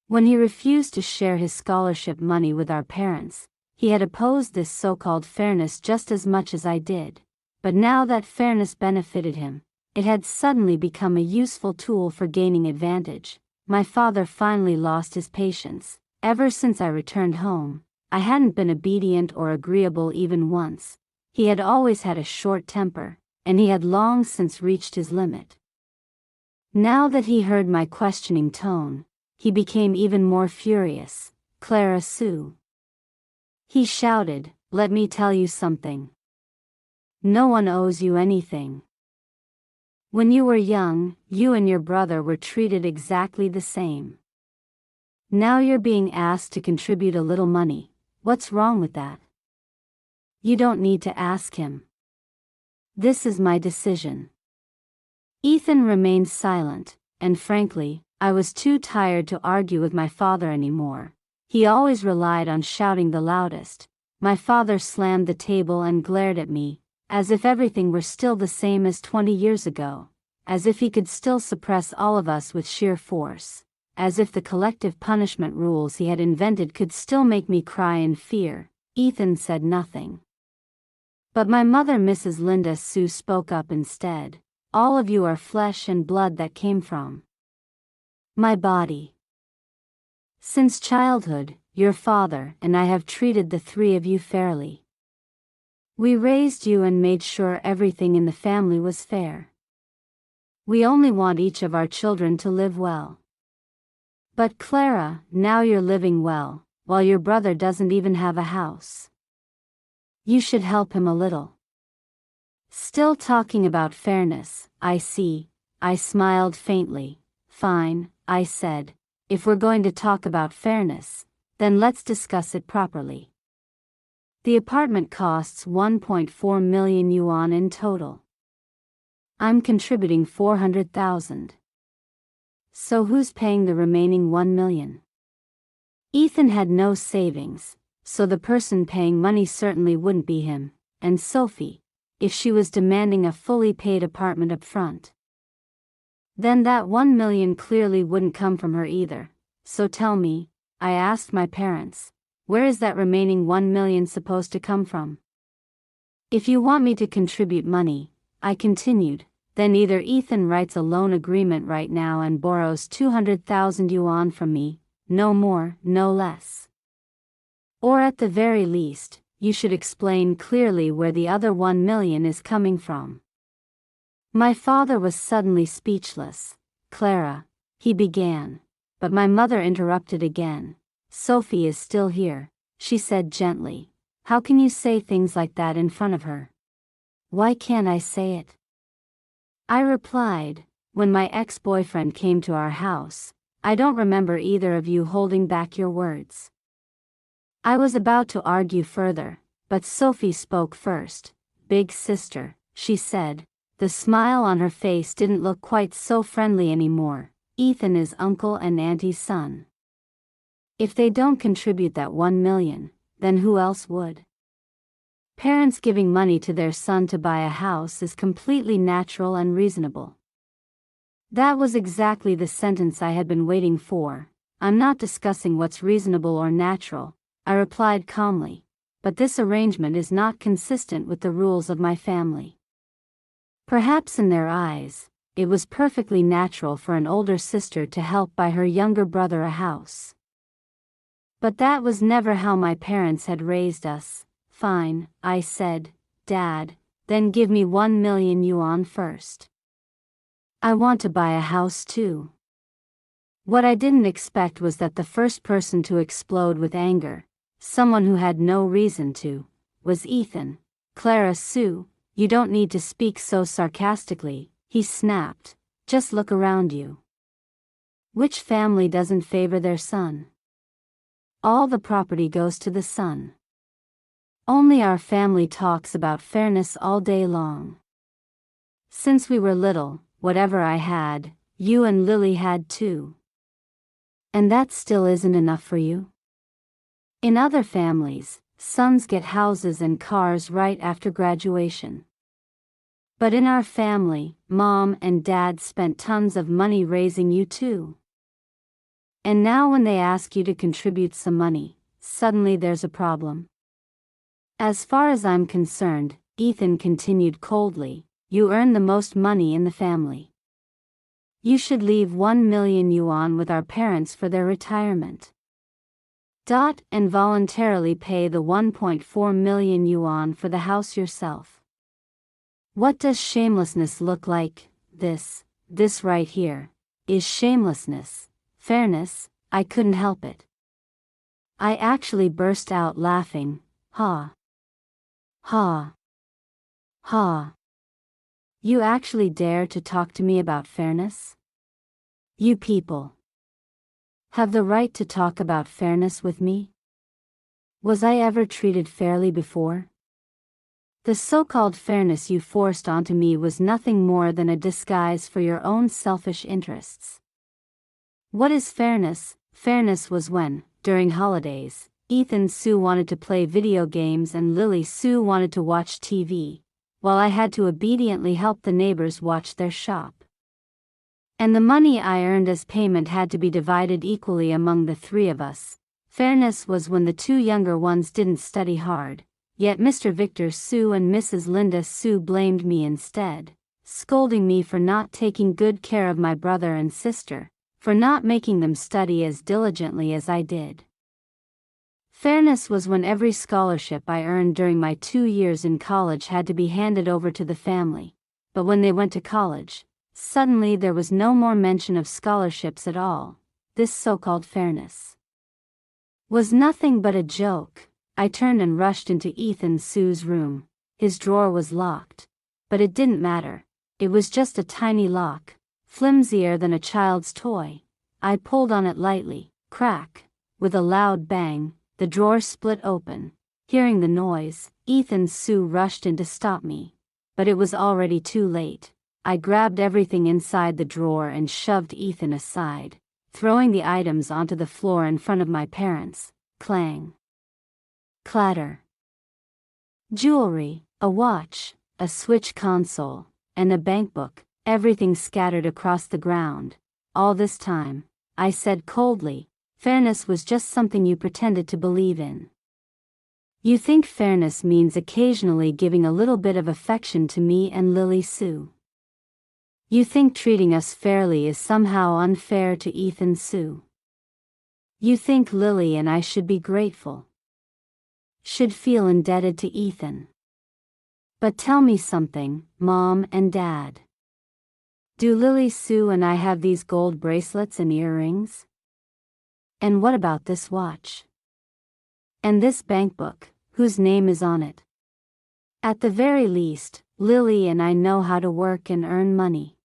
When he refused to share his scholarship money with our parents, he had opposed this so-called fairness just as much as I did. But now that fairness benefited him, it had suddenly become a useful tool for gaining advantage. My father finally lost his patience. Ever since I returned home, I hadn't been obedient or agreeable even once. He had always had a short temper, and he had long since reached his limit. Now that he heard my questioning tone, he became even more furious. "Clara Sue," he shouted, "let me tell you something. No one owes you anything. When you were young, you and your brother were treated exactly the same. Now you're being asked to contribute a little money. What's wrong with that? You don't need to ask him. This is my decision." Ethan remained silent, and frankly, I was too tired to argue with my father anymore. He always relied on shouting the loudest. My father slammed the table and glared at me, as if everything were still the same as 20 years ago, as if he could still suppress all of us with sheer force, as if the collective punishment rules he had invented could still make me cry in fear. Ethan said nothing. But my mother, Mrs. Linda Sue, spoke up instead. "All of you are flesh and blood that came from my body. Since childhood, your father and I have treated the three of you fairly. We raised you and made sure everything in the family was fair. We only want each of our children to live well. But Clara, now you're living well, while your brother doesn't even have a house. You should help him a little." Still talking about fairness, I see. I smiled faintly. "Fine," I said. "If we're going to talk about fairness, then let's discuss it properly. The apartment costs 1.4 million yuan in total. I'm contributing 400,000. So who's paying the remaining 1 million? Ethan had no savings, so the person paying money certainly wouldn't be him, and Sophie, if she was demanding a fully paid apartment up front. Then that 1 million clearly wouldn't come from her either. So tell me, I asked my parents, where is that remaining 1 million supposed to come from? If you want me to contribute money," I continued, "then either Ethan writes a loan agreement right now and borrows 200,000 yuan from me, no more, no less. Or at the very least, you should explain clearly where the other 1 million is coming from." My father was suddenly speechless. "Clara," he began, but my mother interrupted again. "Sophie is still here," she said gently. "How can you say things like that in front of her?" "Why can't I say it?" I replied. "When my ex-boyfriend came to our house, I don't remember either of you holding back your words." I was about to argue further, but Sophie spoke first. "Big sister," she said. The smile on her face didn't look quite so friendly anymore. "Ethan is uncle and auntie's son. If they don't contribute that 1 million, then who else would? Parents giving money to their son to buy a house is completely natural and reasonable." That was exactly the sentence I had been waiting for. "I'm not discussing what's reasonable or natural," I replied calmly, "but this arrangement is not consistent with the rules of my family." Perhaps in their eyes, it was perfectly natural for an older sister to help buy her younger brother a house. But that was never how my parents had raised us. "Fine," I said. "Dad, then give me 1 million yuan first. I want to buy a house too." What I didn't expect was that the first person to explode with anger, someone who had no reason to, was Ethan. "Clara Sue, you don't need to speak so sarcastically," he snapped. "Just look around you. Which family doesn't favor their son? All the property goes to the son. Only our family talks about fairness all day long. Since we were little, whatever I had, you and Lily had too. And that still isn't enough for you? In other families, sons get houses and cars right after graduation. But in our family, Mom and Dad spent tons of money raising you too. And now when they ask you to contribute some money, suddenly there's a problem. As far as I'm concerned, Ethan continued coldly, you earn the most money in the family. You should leave 1 million yuan with our parents for their retirement. And voluntarily pay the 1.4 million yuan for the house yourself. What does shamelessness look like? This right here, is shamelessness. Fairness, I couldn't help it. I actually burst out laughing, ha. Ha. Ha. You actually dare to talk to me about fairness? You people have the right to talk about fairness with me? Was I ever treated fairly before? The so-called fairness you forced onto me was nothing more than a disguise for your own selfish interests. What is fairness? Fairness was when, during holidays, Ethan Su wanted to play video games and Lily Su wanted to watch TV, while I had to obediently help the neighbors watch their shop. And the money I earned as payment had to be divided equally among the three of us. Fairness was when the two younger ones didn't study hard, yet Mr. Victor Su and Mrs. Linda Su blamed me instead, scolding me for not taking good care of my brother and sister, for not making them study as diligently as I did. Fairness was when every scholarship I earned during my 2 years in college had to be handed over to the family, but when they went to college, suddenly there was no more mention of scholarships at all. This so-called fairness was nothing but a joke. I turned and rushed into Ethan Su's room. His drawer was locked. But it didn't matter. It was just a tiny lock, flimsier than a child's toy. I pulled on it lightly, crack, with a loud bang. The drawer split open. Hearing the noise, Ethan Su rushed in to stop me. But it was already too late. I grabbed everything inside the drawer and shoved Ethan aside, throwing the items onto the floor in front of my parents. Clang. Clatter. Jewelry, a watch, a Switch console, and a bankbook, everything scattered across the ground. All this time, I said coldly, fairness was just something you pretended to believe in. You think fairness means occasionally giving a little bit of affection to me and Lily Su. You think treating us fairly is somehow unfair to Ethan Su. You think Lily and I should be grateful, should feel indebted to Ethan. But tell me something, Mom and Dad. Do Lily Su and I have these gold bracelets and earrings? And what about this watch? And this bankbook, whose name is on it? At the very least, Lily and I know how to work and earn money.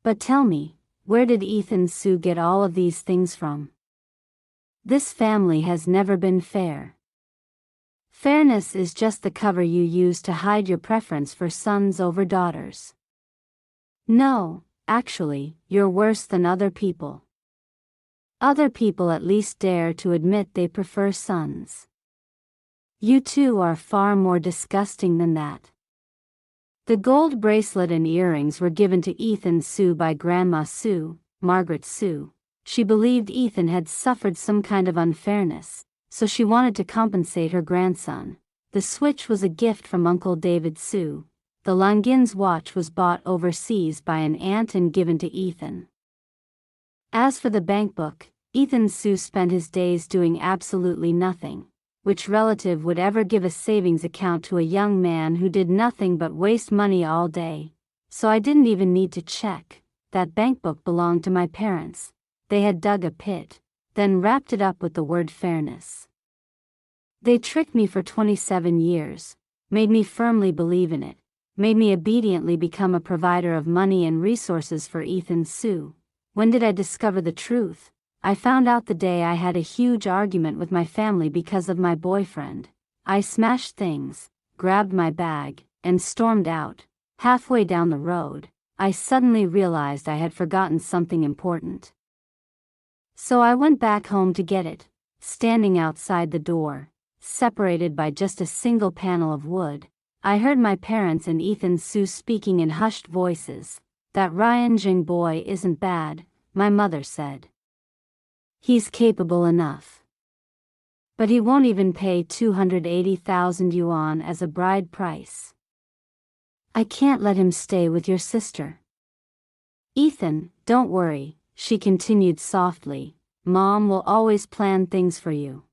But tell me, where did Ethan Su get all of these things from? This family has never been fair. Fairness is just the cover you use to hide your preference for sons over daughters. No, actually, you're worse than other people. Other people at least dare to admit they prefer sons. You two are far more disgusting than that. The gold bracelet and earrings were given to Ethan Su by Grandma Su, Margaret Su. She believed Ethan had suffered some kind of unfairness, so she wanted to compensate her grandson. The Switch was a gift from Uncle David Su. The Longines watch was bought overseas by an aunt and given to Ethan. As for the bankbook, Ethan Su spent his days doing absolutely nothing. Which relative would ever give a savings account to a young man who did nothing but waste money all day? So I didn't even need to check. That bankbook belonged to my parents. They had dug a pit, then wrapped it up with the word fairness. They tricked me for 27 years, made me firmly believe in it, made me obediently become a provider of money and resources for Ethan Su. When did I discover the truth? I found out the day I had a huge argument with my family because of my boyfriend. I smashed things, grabbed my bag, and stormed out. Halfway down the road, I suddenly realized I had forgotten something important. So I went back home to get it. Standing outside the door, separated by just a single panel of wood, I heard my parents and Ethan Su speaking in hushed voices. "That Ryan Jing boy isn't bad," my mother said. "He's capable enough. But he won't even pay 280,000 yuan as a bride price. I can't let him stay with your sister." "Ethan, don't worry," she continued softly. "Mom will always plan things for you.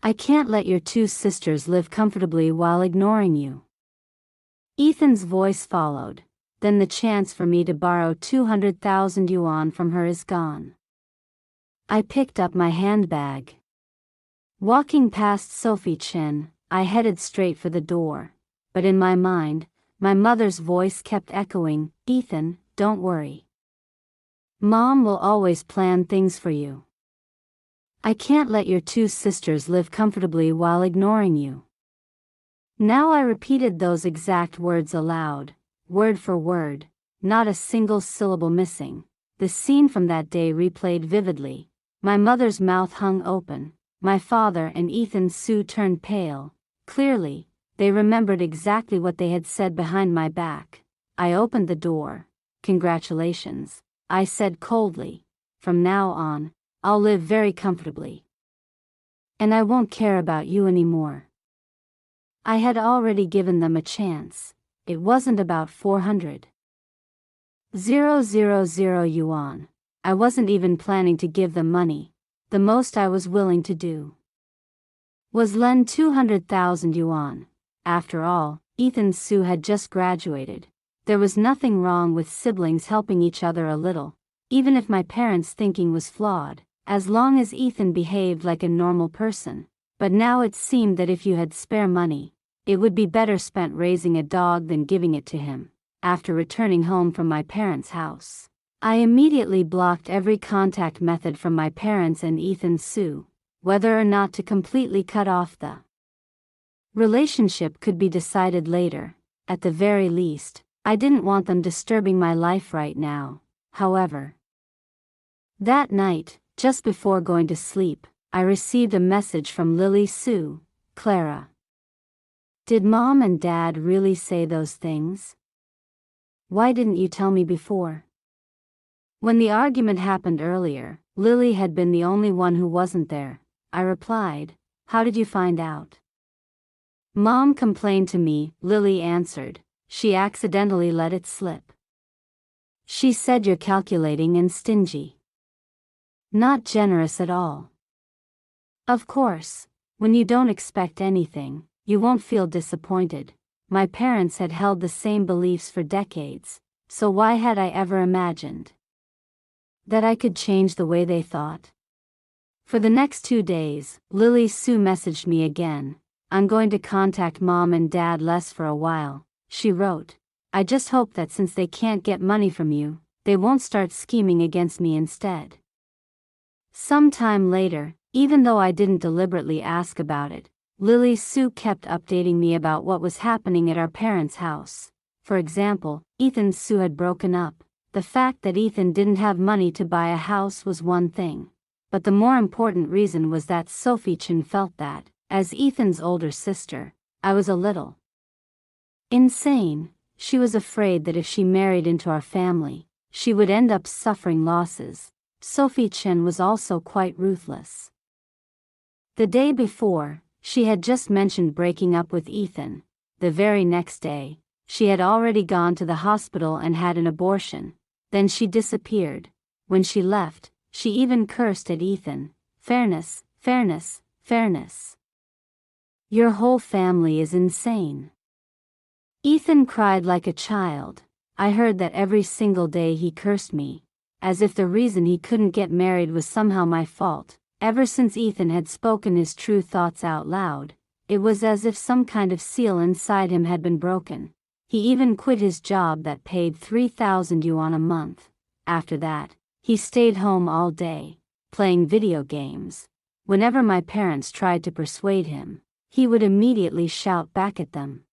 I can't let your two sisters live comfortably while ignoring you." Ethan's voice followed. "Then the chance for me to borrow 200,000 yuan from her is gone." I picked up my handbag. Walking past Sophie Chen, I headed straight for the door. But in my mind, my mother's voice kept echoing, "Ethan, don't worry. Mom will always plan things for you. I can't let your two sisters live comfortably while ignoring you." Now I repeated those exact words aloud, word for word, not a single syllable missing. The scene from that day replayed vividly. My mother's mouth hung open. My father and Ethan Su turned pale. Clearly, they remembered exactly what they had said behind my back. I opened the door. "Congratulations," I said coldly. "From now on, I'll live very comfortably. And I won't care about you anymore." I had already given them a chance. It wasn't about 400,000 yuan. I wasn't even planning to give them money. The most I was willing to do was lend 200,000 yuan. After all, Ethan Su had just graduated. There was nothing wrong with siblings helping each other a little, even if my parents' thinking was flawed, as long as Ethan behaved like a normal person. But now it seemed that if you had spare money, it would be better spent raising a dog than giving it to him. After returning home from my parents' house, I immediately blocked every contact method from my parents and Ethan Su. Whether or not to completely cut off the relationship could be decided later. At the very least, I didn't want them disturbing my life right now. However, that night, just before going to sleep, I received a message from Lily Su. "Clara, did Mom and Dad really say those things? Why didn't you tell me before?" When the argument happened earlier, Lily had been the only one who wasn't there. I replied, "How did you find out?" "Mom complained to me," Lily answered. "She accidentally let it slip. She said you're calculating and stingy. Not generous at all. Of course, when you don't expect anything, you won't feel disappointed. My parents had held the same beliefs for decades, so why had I ever imagined that I could change the way they thought?" For the next 2 days, Lily Su messaged me again. "I'm going to contact Mom and Dad less for a while," she wrote. "I just hope that since they can't get money from you, they won't start scheming against me instead." Some time later, even though I didn't deliberately ask about it, Lily Su kept updating me about what was happening at our parents' house. For example, Ethan Su had broken up. The fact that Ethan didn't have money to buy a house was one thing. But the more important reason was that Sophie Chen felt that, as Ethan's older sister, I was a little insane. She was afraid that if she married into our family, she would end up suffering losses. Sophie Chen was also quite ruthless. The day before, she had just mentioned breaking up with Ethan. The very next day, she had already gone to the hospital and had an abortion. Then she disappeared. When she left, she even cursed at Ethan. "Fairness, fairness, fairness. Your whole family is insane." Ethan cried like a child. I heard that every single day he cursed me, as if the reason he couldn't get married was somehow my fault. Ever since Ethan had spoken his true thoughts out loud, it was as if some kind of seal inside him had been broken. He even quit his job that paid 3,000 yuan a month. After that, he stayed home all day, playing video games. Whenever my parents tried to persuade him, he would immediately shout back at them.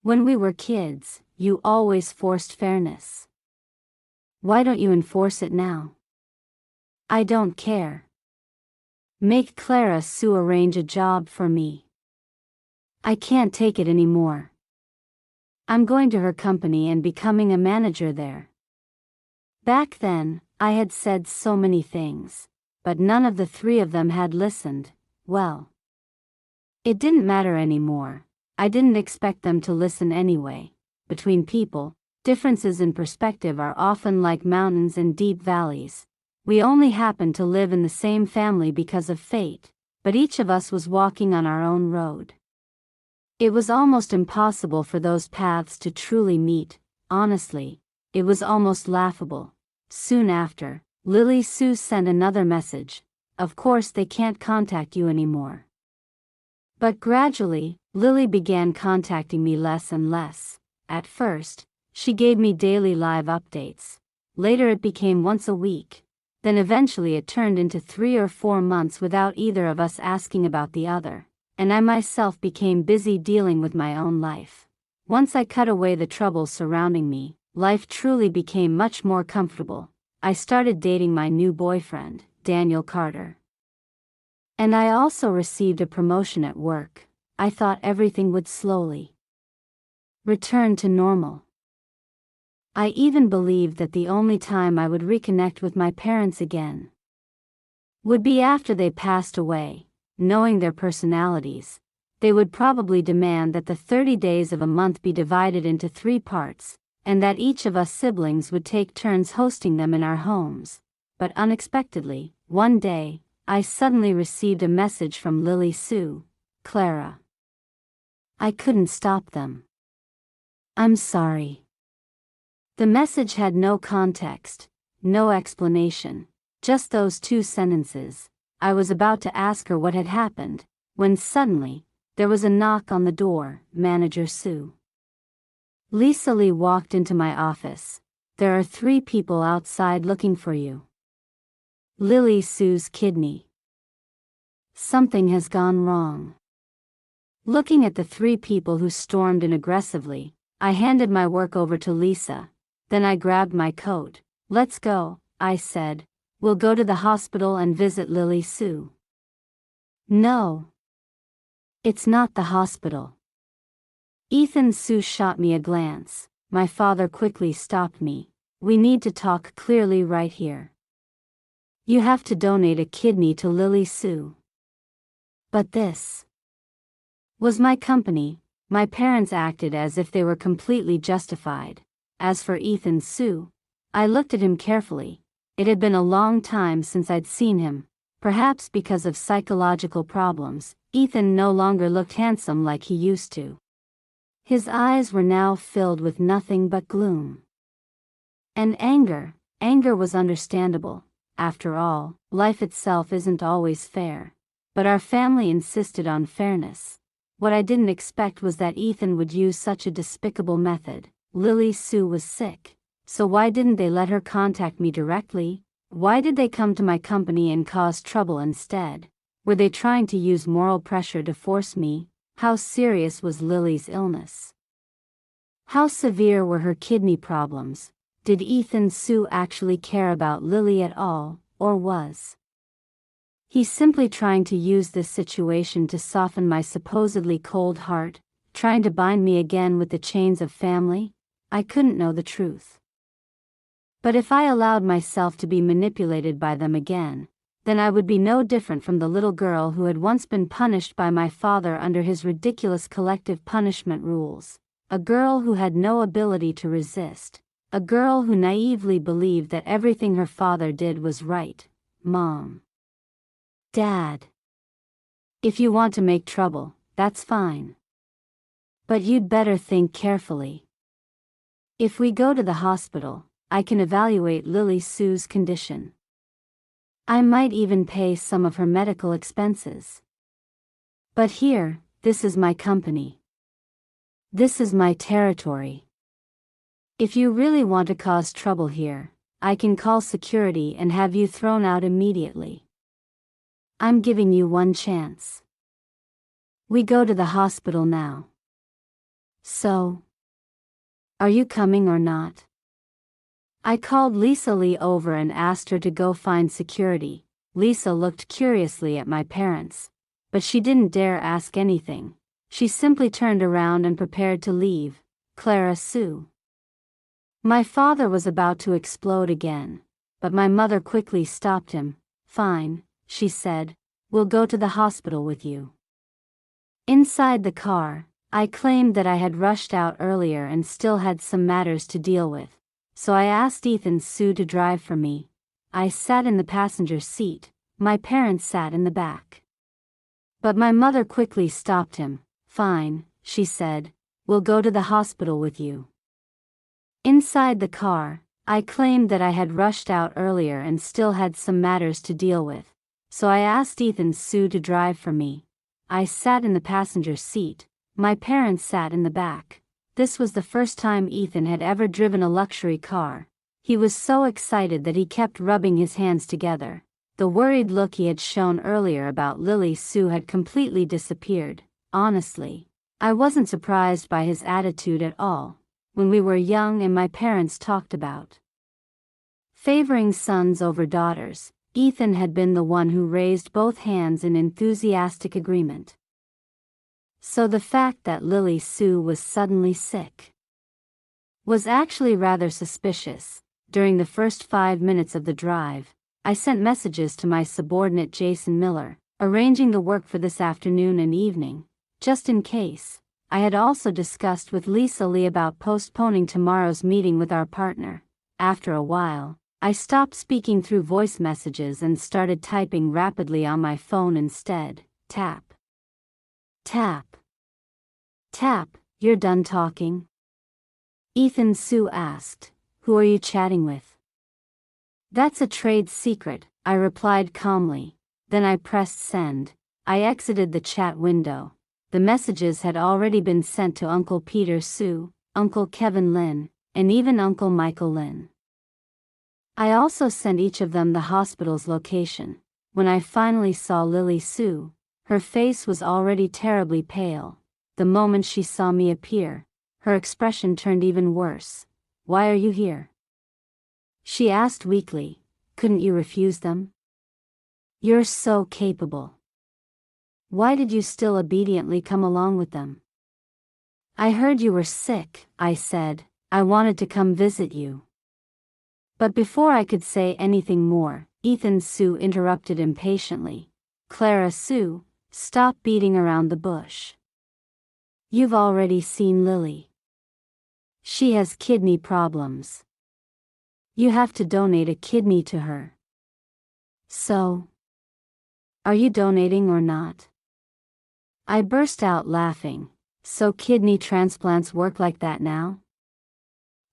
When we were kids, you always forced fairness. Why don't you enforce it now? I don't care. Make Clara Sue arrange a job for me. I can't take it anymore. I'm going to her company and becoming a manager there. Back then, I had said so many things, but none of the three of them had listened. Well, it didn't matter anymore. I didn't expect them to listen anyway. Between people, differences in perspective are often like mountains and deep valleys. We only happened to live in the same family because of fate, but each of us was walking on our own road. It was almost impossible for those paths to truly meet. Honestly, it was almost laughable. Soon after, Lily Sue sent another message. Of course they can't contact you anymore. But gradually, Lily began contacting me less and less. At first, she gave me daily live updates. Later it became once a week. Then eventually it turned into 3 or 4 months without either of us asking about the other, and I myself became busy dealing with my own life. Once I cut away the troubles surrounding me, life truly became much more comfortable. I started dating my new boyfriend, Daniel Carter. And I also received a promotion at work. I thought everything would slowly return to normal. I even believed that the only time I would reconnect with my parents again would be after they passed away. Knowing their personalities, they would probably demand that the 30 days of a month be divided into 3 parts, and that each of us siblings would take turns hosting them in our homes. But unexpectedly, one day, I suddenly received a message from Lily Sue, Clara. I couldn't stop them. I'm sorry. The message had no context, no explanation, just those 2 sentences. I was about to ask her what had happened, when suddenly, there was a knock on the door. Manager Sue. Lisa Lee walked into my office. There are 3 people outside looking for you. Lily Sue's kidney. Something has gone wrong. Looking at the 3 people who stormed in aggressively, I handed my work over to Lisa. Then I grabbed my coat. Let's go, I said. We'll go to the hospital and visit Lily Sue. No. It's not the hospital. Ethan Sue shot me a glance. My father quickly stopped me. We need to talk clearly right here. You have to donate a kidney to Lily Sue. But this was my company. My parents acted as if they were completely justified. As for Ethan Sue, I looked at him carefully. It had been a long time since I'd seen him. Perhaps because of psychological problems, Ethan no longer looked handsome like he used to. His eyes were now filled with nothing but gloom and anger. Anger was understandable. After all, life itself isn't always fair. But our family insisted on fairness. What I didn't expect was that Ethan would use such a despicable method. Lily Sue was sick. So why didn't they let her contact me directly? Why did they come to my company and cause trouble instead? Were they trying to use moral pressure to force me? How serious was Lily's illness? How severe were her kidney problems? Did Ethan Sue actually care about Lily at all, or was he simply trying to use this situation to soften my supposedly cold heart, trying to bind me again with the chains of family? I couldn't know the truth. But if I allowed myself to be manipulated by them again, then I would be no different from the little girl who had once been punished by my father under his ridiculous collective punishment rules. A girl who had no ability to resist. A girl who naively believed that everything her father did was right. Mom. Dad. If you want to make trouble, that's fine. But you'd better think carefully. If we go to the hospital, I can evaluate Lily Sue's condition. I might even pay some of her medical expenses. But here, this is my company. This is my territory. If you really want to cause trouble here, I can call security and have you thrown out immediately. I'm giving you one chance. We go to the hospital now. So, are you coming or not? I called Lisa Lee over and asked her to go find security. Lisa looked curiously at my parents, but she didn't dare ask anything. She simply turned around and prepared to leave. Clara Sue. My father was about to explode again, but my mother quickly stopped him. Fine, she said, we'll go to the hospital with you. Inside the car, I claimed that I had rushed out earlier and still had some matters to deal with. So I asked Ethan Sue to drive for me. I sat in the passenger seat, my parents sat in the back. But my mother quickly stopped him. Fine, she said, we'll go to the hospital with you. Inside the car, I claimed that I had rushed out earlier and still had some matters to deal with. So I asked Ethan Sue to drive for me. I sat in the passenger seat, my parents sat in the back. This was the first time Ethan had ever driven a luxury car. He was so excited that he kept rubbing his hands together. The worried look he had shown earlier about Lily Sue had completely disappeared. Honestly, I wasn't surprised by his attitude at all. When we were young and my parents talked about favoring sons over daughters, Ethan had been the one who raised both hands in enthusiastic agreement. So the fact that Lily Sue was suddenly sick was actually rather suspicious. During the first 5 minutes of the drive, I sent messages to my subordinate Jason Miller, arranging the work for this afternoon and evening, just in case. I had also discussed with Lisa Lee about postponing tomorrow's meeting with our partner. After a while, I stopped speaking through voice messages and started typing rapidly on my phone instead. Tap. Tap. Tap, you're done talking? Ethan Sue asked. Who are you chatting with? That's a trade secret, I replied calmly. Then I pressed send. I exited the chat window. The messages had already been sent to Uncle Peter Sue, Uncle Kevin Lin, and even Uncle Michael Lin. I also sent each of them the hospital's location. When I finally saw Lily Sue, her face was already terribly pale. The moment she saw me appear, her expression turned even worse. Why are you here? She asked weakly. Couldn't you refuse them? You're so capable. Why did you still obediently come along with them? I heard you were sick, I said. I wanted to come visit you. But before I could say anything more, Ethan Sue interrupted impatiently. Clara Sue, stop beating around the bush. You've already seen Lily. She has kidney problems. You have to donate a kidney to her. So, are you donating or not? I burst out laughing. So kidney transplants work like that now?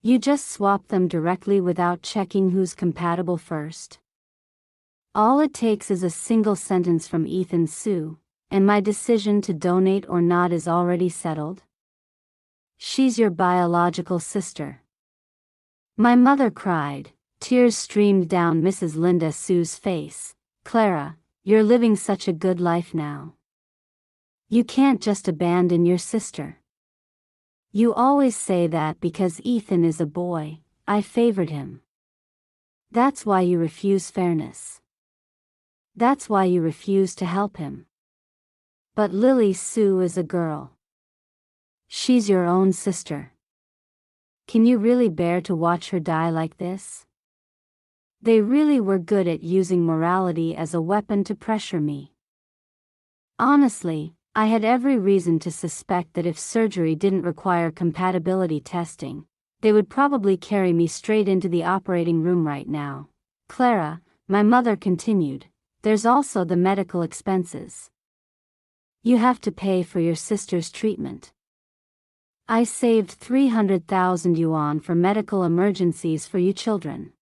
You just swap them directly without checking who's compatible first? All it takes is a single sentence from Ethan Sue, and my decision to donate or not is already settled? She's your biological sister. My mother cried. Tears streamed down Mrs. Linda Sue's face. Clara, you're living such a good life now. You can't just abandon your sister. You always say that because Ethan is a boy, I favored him. That's why you refuse fairness. That's why you refuse to help him. But Lily Sue is a girl. She's your own sister. Can you really bear to watch her die like this? They really were good at using morality as a weapon to pressure me. Honestly, I had every reason to suspect that if surgery didn't require compatibility testing, they would probably carry me straight into the operating room right now. Clara, my mother continued, there's also the medical expenses. You have to pay for your sister's treatment. I saved 300,000 yuan for medical emergencies for you children.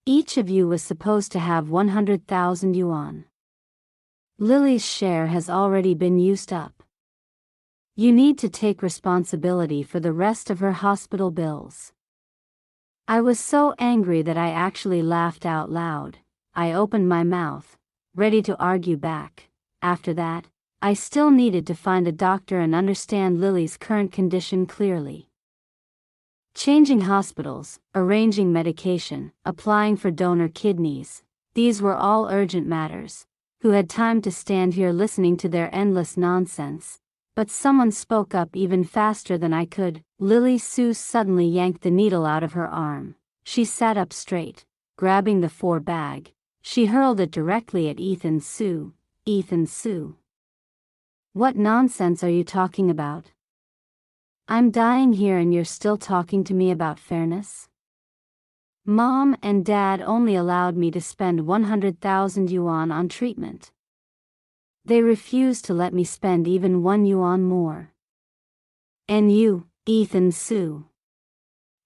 Each of you was supposed to have 100,000 yuan. Lily's share has already been used up. You need to take responsibility for the rest of her hospital bills. I was so angry that I actually laughed out loud. I opened my mouth, ready to argue back. After that, I still needed to find a doctor and understand Lily's current condition clearly. Changing hospitals, arranging medication, applying for donor kidneys, these were all urgent matters. Who had time to stand here listening to their endless nonsense? But someone spoke up even faster than I could. Lily Sue suddenly yanked the needle out of her arm. She sat up straight, grabbing the 4 bag. She hurled it directly at Ethan Sue. Ethan Sue. What nonsense are you talking about? I'm dying here and you're still talking to me about fairness? Mom and Dad only allowed me to spend 100,000 yuan on treatment. They refused to let me spend even 1 yuan more. And you, Ethan Sue.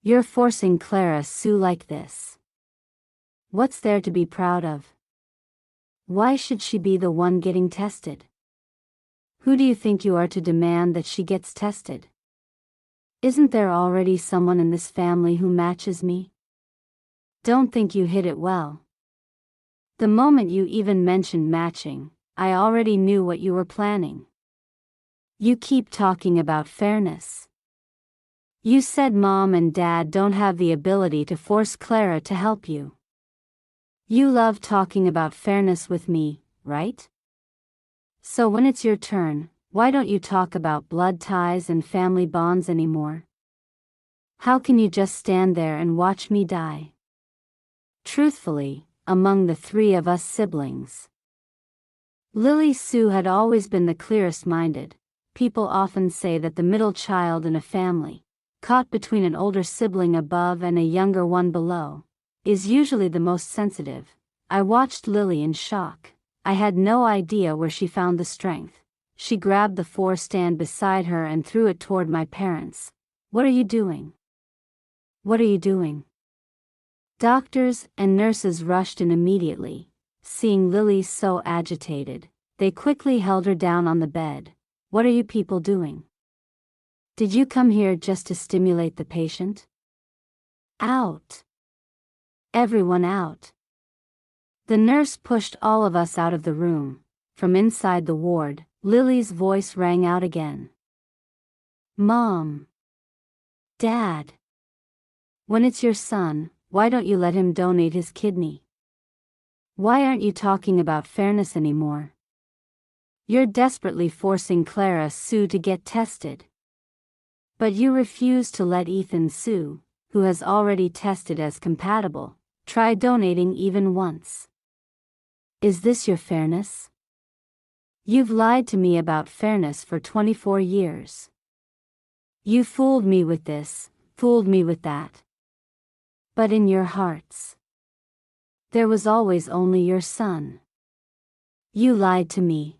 You're forcing Clara Sue like this. What's there to be proud of? Why should she be the one getting tested? Who do you think you are to demand that she gets tested? Isn't there already someone in this family who matches me? Don't think you hit it well. The moment you even mentioned matching, I already knew what you were planning. You keep talking about fairness. You said Mom and Dad don't have the ability to force Clara to help you. You love talking about fairness with me, right? So when it's your turn, why don't you talk about blood ties and family bonds anymore? How can you just stand there and watch me die? Truthfully, among the 3 of us siblings, Lily Sue had always been the clearest minded. People often say that the middle child in a family, caught between an older sibling above and a younger one below, is usually the most sensitive. I watched Lily in shock. I had no idea where she found the strength. She grabbed the 4 stand beside her and threw it toward my parents. What are you doing? What are you doing? Doctors and nurses rushed in immediately. Seeing Lily so agitated, they quickly held her down on the bed. What are you people doing? Did you come here just to stimulate the patient? Out! Everyone out! The nurse pushed all of us out of the room. From inside the ward, Lily's voice rang out again. Mom! Dad! When it's your son, why don't you let him donate his kidney? Why aren't you talking about fairness anymore? You're desperately forcing Clara Sue to get tested. But you refuse to let Ethan Sue, who has already tested as compatible, try donating even once. Is this your fairness? You've lied to me about fairness for 24 years. You fooled me with this, fooled me with that. But in your hearts, there was always only your son. You lied to me.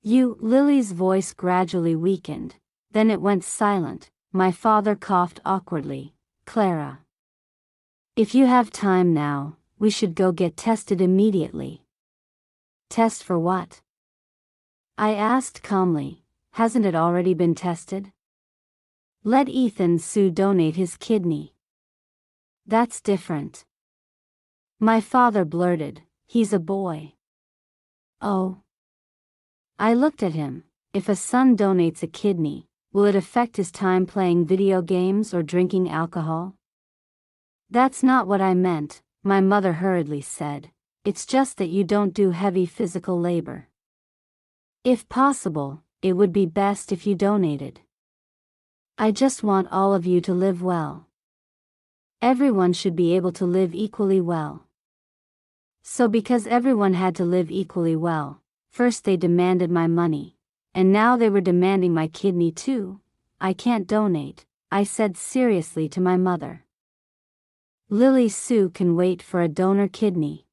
Lily's voice gradually weakened, then it went silent. My father coughed awkwardly. Clara. If you have time now, we should go get tested immediately. Test for what? I asked calmly. Hasn't it already been tested? Let Ethan Sue donate his kidney. That's different. My father blurted. He's a boy. Oh. I looked at him. If a son donates a kidney, will it affect his time playing video games or drinking alcohol? That's not what I meant, my mother hurriedly said. It's just that you don't do heavy physical labor. If possible, it would be best if you donated. I just want all of you to live well. Everyone should be able to live equally well. So because everyone had to live equally well, first they demanded my money, and now they were demanding my kidney too. I can't donate, I said seriously to my mother. Lily Sue can wait for a donor kidney.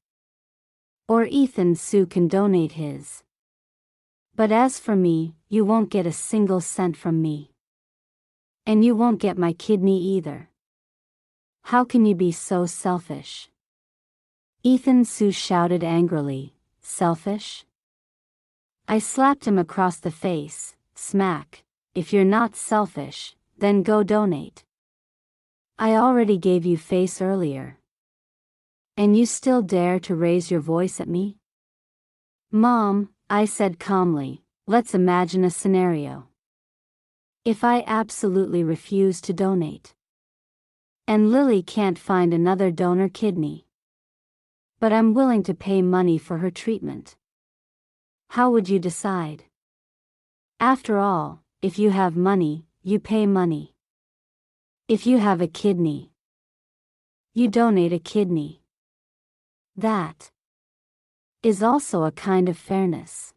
Or Ethan Sue can donate his. But as for me, you won't get a single cent from me. And you won't get my kidney either. How can you be so selfish? Ethan Sue shouted angrily. Selfish? I slapped him across the face. Smack. If you're not selfish, then go donate. I already gave you face earlier. And you still dare to raise your voice at me? Mom, I said calmly, let's imagine a scenario. If I absolutely refuse to donate, and Lily can't find another donor kidney, but I'm willing to pay money for her treatment, how would you decide? After all, if you have money, you pay money. If you have a kidney, you donate a kidney. That is also a kind of fairness.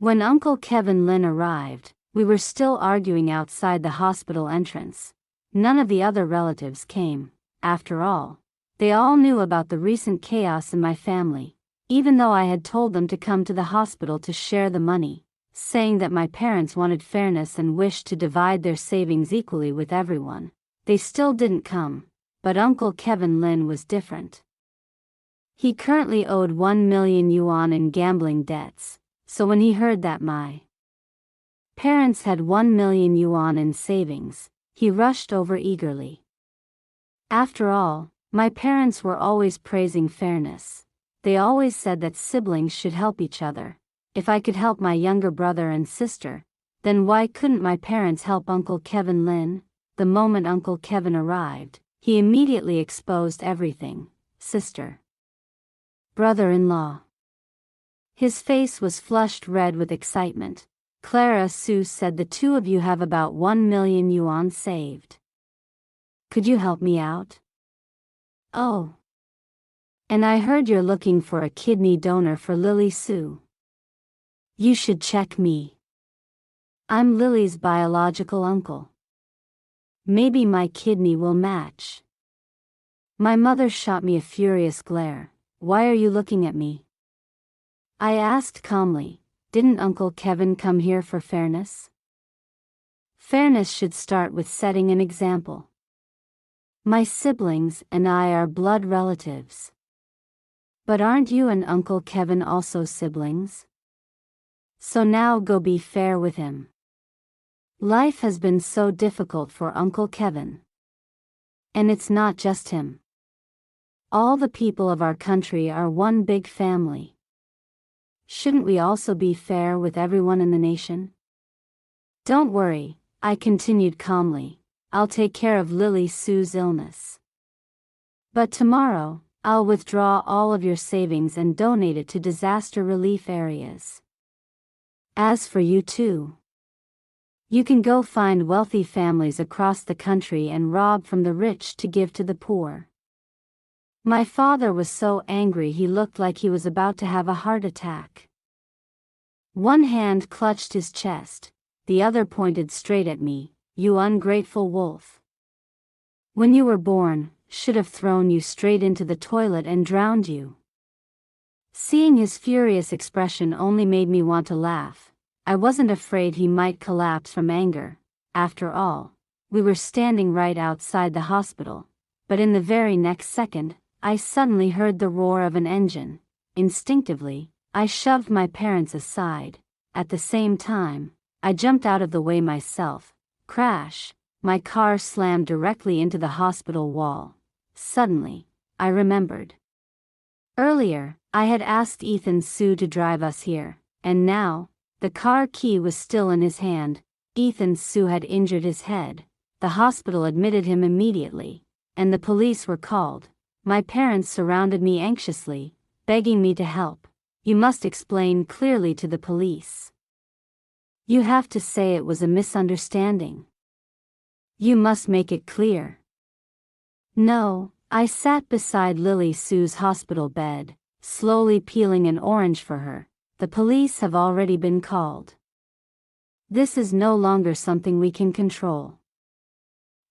When Uncle Kevin Lynn arrived, we were still arguing outside the hospital entrance. None of the other relatives came. After all, they all knew about the recent chaos in my family, even though I had told them to come to the hospital to share the money, saying that my parents wanted fairness and wished to divide their savings equally with everyone. They still didn't come, but Uncle Kevin Lynn was different. He currently owed 1 million yuan in gambling debts, so when he heard that my parents had 1 million yuan in savings, he rushed over eagerly. After all, my parents were always praising fairness. They always said that siblings should help each other. If I could help my younger brother and sister, then why couldn't my parents help Uncle Kevin Lynn? The moment Uncle Kevin arrived, he immediately exposed everything. Sister, brother-in-law. His face was flushed red with excitement. Clara Sue said the two of you have about 1 million yuan saved. Could you help me out? Oh. And I heard you're looking for a kidney donor for Lily Sue. You should check me. I'm Lily's biological uncle. Maybe my kidney will match. My mother shot me a furious glare. Why are you looking at me? I asked calmly. Didn't Uncle Kevin come here for fairness? Fairness should start with setting an example. My siblings and I are blood relatives. But aren't you and Uncle Kevin also siblings? So now go be fair with him. Life has been so difficult for Uncle Kevin. And it's not just him. All the people of our country are one big family. Shouldn't we also be fair with everyone in the nation? Don't worry, I continued calmly. I'll take care of Lily Sue's illness. But tomorrow, I'll withdraw all of your savings and donate it to disaster relief areas. As for you too, you can go find wealthy families across the country and rob from the rich to give to the poor. My father was so angry he looked like he was about to have a heart attack. One hand clutched his chest, the other pointed straight at me. You ungrateful wolf. When you were born, should have thrown you straight into the toilet and drowned you. Seeing his furious expression only made me want to laugh. I wasn't afraid he might collapse from anger. After all, we were standing right outside the hospital, but in the very next second, I suddenly heard the roar of an engine. Instinctively, I shoved my parents aside. At the same time, I jumped out of the way myself. Crash! My car slammed directly into the hospital wall. Suddenly, I remembered. Earlier, I had asked Ethan Sue to drive us here, and now, the car key was still in his hand. Ethan Sue had injured his head. The hospital admitted him immediately, and the police were called. My parents surrounded me anxiously, begging me to help. You must explain clearly to the police. You have to say it was a misunderstanding. You must make it clear. No, I sat beside Lily Sue's hospital bed, slowly peeling an orange for her. The police have already been called. This is no longer something we can control.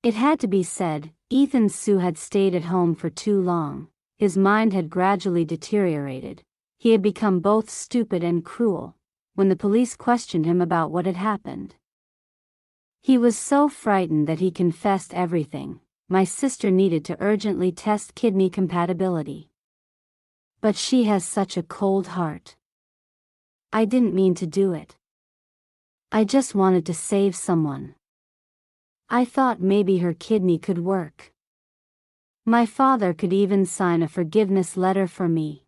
It had to be said, Ethan Sue had stayed at home for too long. His mind had gradually deteriorated. He had become both stupid and cruel. When the police questioned him about what had happened, he was so frightened that he confessed everything. My sister needed to urgently test kidney compatibility. But she has such a cold heart. I didn't mean to do it. I just wanted to save someone. I thought maybe her kidney could work. My father could even sign a forgiveness letter for me.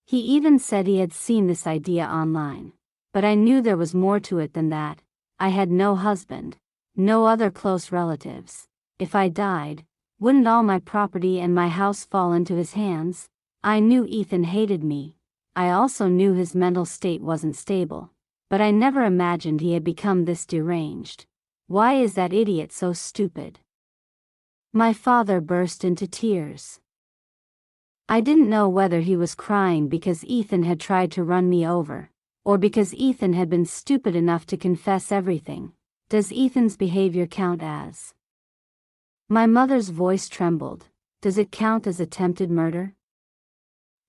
He even said he had seen this idea online. but I knew there was more to it than that. I had no husband, no other close relatives. If I died, wouldn't all my property and my house fall into his hands? I knew Ethan hated me. I also knew his mental state wasn't stable. But I never imagined he had become this deranged. Why is that idiot so stupid? My father burst into tears. I didn't know whether he was crying because Ethan had tried to run me over, or because Ethan had been stupid enough to confess everything. Does Ethan's behavior count as? My mother's voice trembled. Does it count as attempted murder?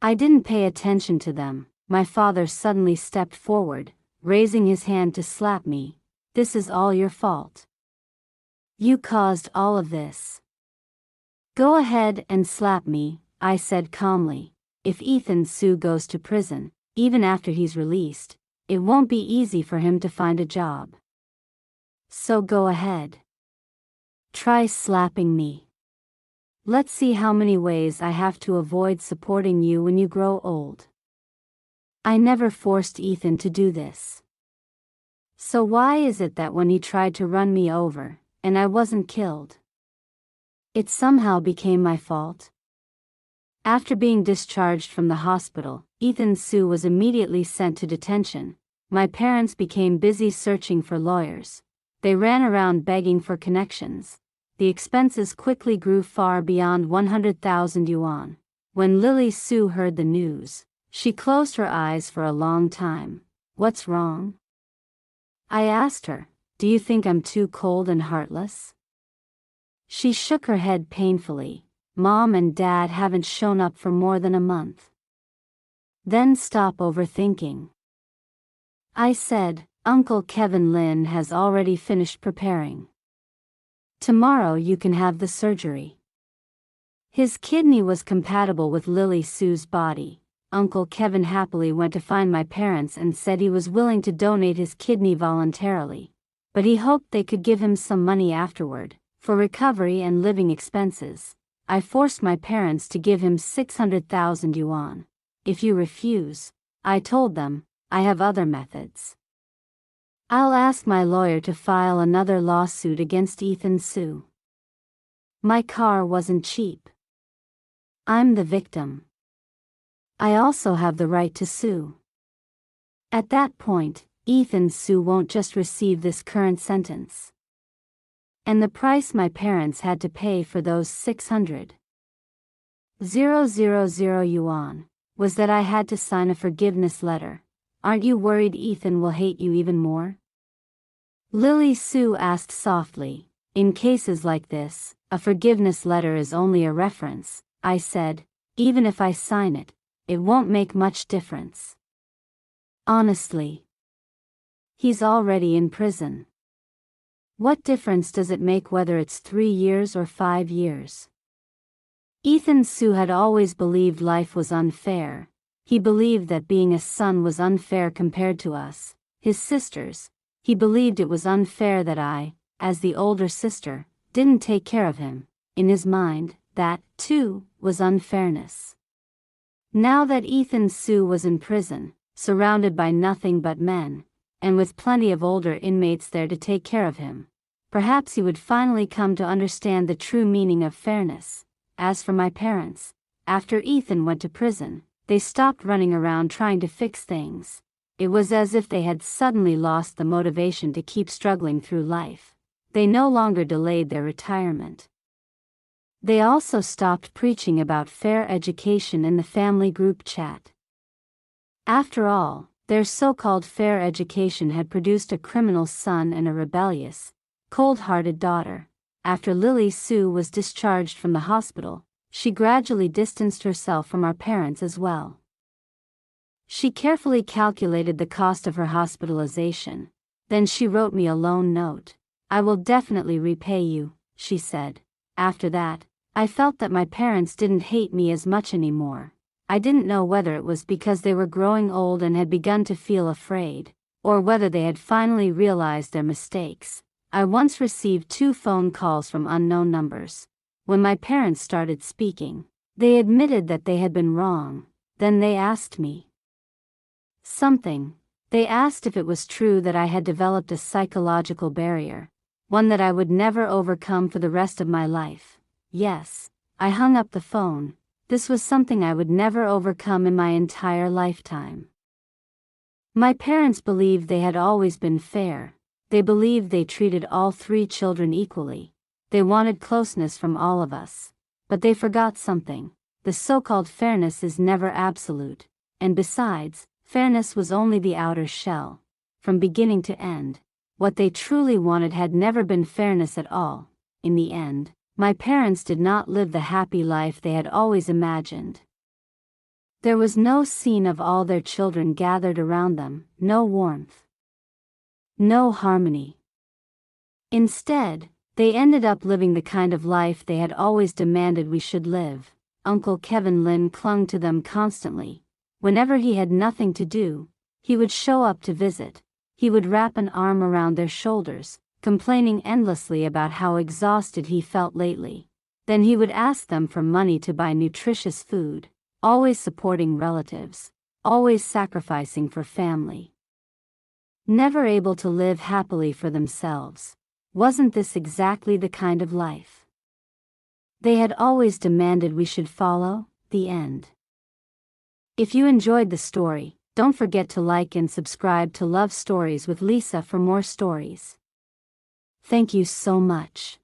I didn't pay attention to them. My father suddenly stepped forward, raising his hand to slap me. This is all your fault. You caused all of this. Go ahead and slap me, I said calmly. If Ethan Sue goes to prison, even after he's released, it won't be easy for him to find a job. So go ahead. Try slapping me. Let's see how many ways I have to avoid supporting you when you grow old. I never forced Ethan to do this. So why is it that when he tried to run me over, and I wasn't killed, it somehow became my fault? After being discharged from the hospital, Ethan Sue was immediately sent to detention. My parents became busy searching for lawyers. They ran around begging for connections. The expenses quickly grew far beyond 100,000 yuan. When Lily Sue heard the news, she closed her eyes for a long time. What's wrong? I asked her. Do you think I'm too cold and heartless? She shook her head painfully. Mom and Dad haven't shown up for more than a month. Then stop overthinking. I said, Uncle Kevin Lin has already finished preparing. Tomorrow you can have the surgery. His kidney was compatible with Lily Sue's body. Uncle Kevin happily went to find my parents and said he was willing to donate his kidney voluntarily, but he hoped they could give him some money afterward, for recovery and living expenses. I forced my parents to give him 600,000 yuan. If you refuse, I told them, I have other methods. I'll ask my lawyer to file another lawsuit against Ethan Sue. My car wasn't cheap. I'm the victim. I also have the right to sue. At that point, Ethan Sue won't just receive this current sentence. And the price my parents had to pay for those 600,000 yuan was that I had to sign a forgiveness letter. Aren't you worried Ethan will hate you even more? Lily Sue asked softly. In cases like this, a forgiveness letter is only a reference, I said. Even if I sign it, it won't make much difference. Honestly. He's already in prison. What difference does it make whether it's 3 years or 5 years? Ethan Sue had always believed life was unfair. He believed that being a son was unfair compared to us, his sisters. He believed it was unfair that I, as the older sister, didn't take care of him. In his mind, that, too, was unfairness. Now that Ethan Sue was in prison, surrounded by nothing but men, and with plenty of older inmates there to take care of him, perhaps he would finally come to understand the true meaning of fairness. As for my parents, after Ethan went to prison, they stopped running around trying to fix things. It was as if they had suddenly lost the motivation to keep struggling through life. They no longer delayed their retirement. They also stopped preaching about fair education in the family group chat. After all, their so-called fair education had produced a criminal son and a rebellious, cold-hearted daughter. After Lily Sue was discharged from the hospital, she gradually distanced herself from our parents as well. She carefully calculated the cost of her hospitalization. Then she wrote me a loan note. I will definitely repay you, she said. After that, I felt that my parents didn't hate me as much anymore. I didn't know whether it was because they were growing old and had begun to feel afraid, or whether they had finally realized their mistakes. I once received 2 phone calls from unknown numbers. When my parents started speaking, they admitted that they had been wrong. Then they asked me something. They asked if it was true that I had developed a psychological barrier, one that I would never overcome for the rest of my life. Yes. I hung up the phone. This was something I would never overcome in my entire lifetime. My parents believed they had always been fair. They believed they treated all 3 children equally. They wanted closeness from all of us. But they forgot something. The so-called fairness is never absolute. And besides, fairness was only the outer shell. From beginning to end, what they truly wanted had never been fairness at all. In the end, my parents did not live the happy life they had always imagined. There was no scene of all their children gathered around them, no warmth, no harmony. Instead, they ended up living the kind of life they had always demanded we should live. Uncle Kevin Lin clung to them constantly. Whenever he had nothing to do, he would show up to visit. He would wrap an arm around their shoulders, complaining endlessly about how exhausted he felt lately. Then he would ask them for money to buy nutritious food, always supporting relatives, always sacrificing for family. Never able to live happily for themselves. Wasn't this exactly the kind of life they had always demanded we should follow? The end. If you enjoyed the story, don't forget to like and subscribe to Love Stories with Lisa for more stories. Thank you so much.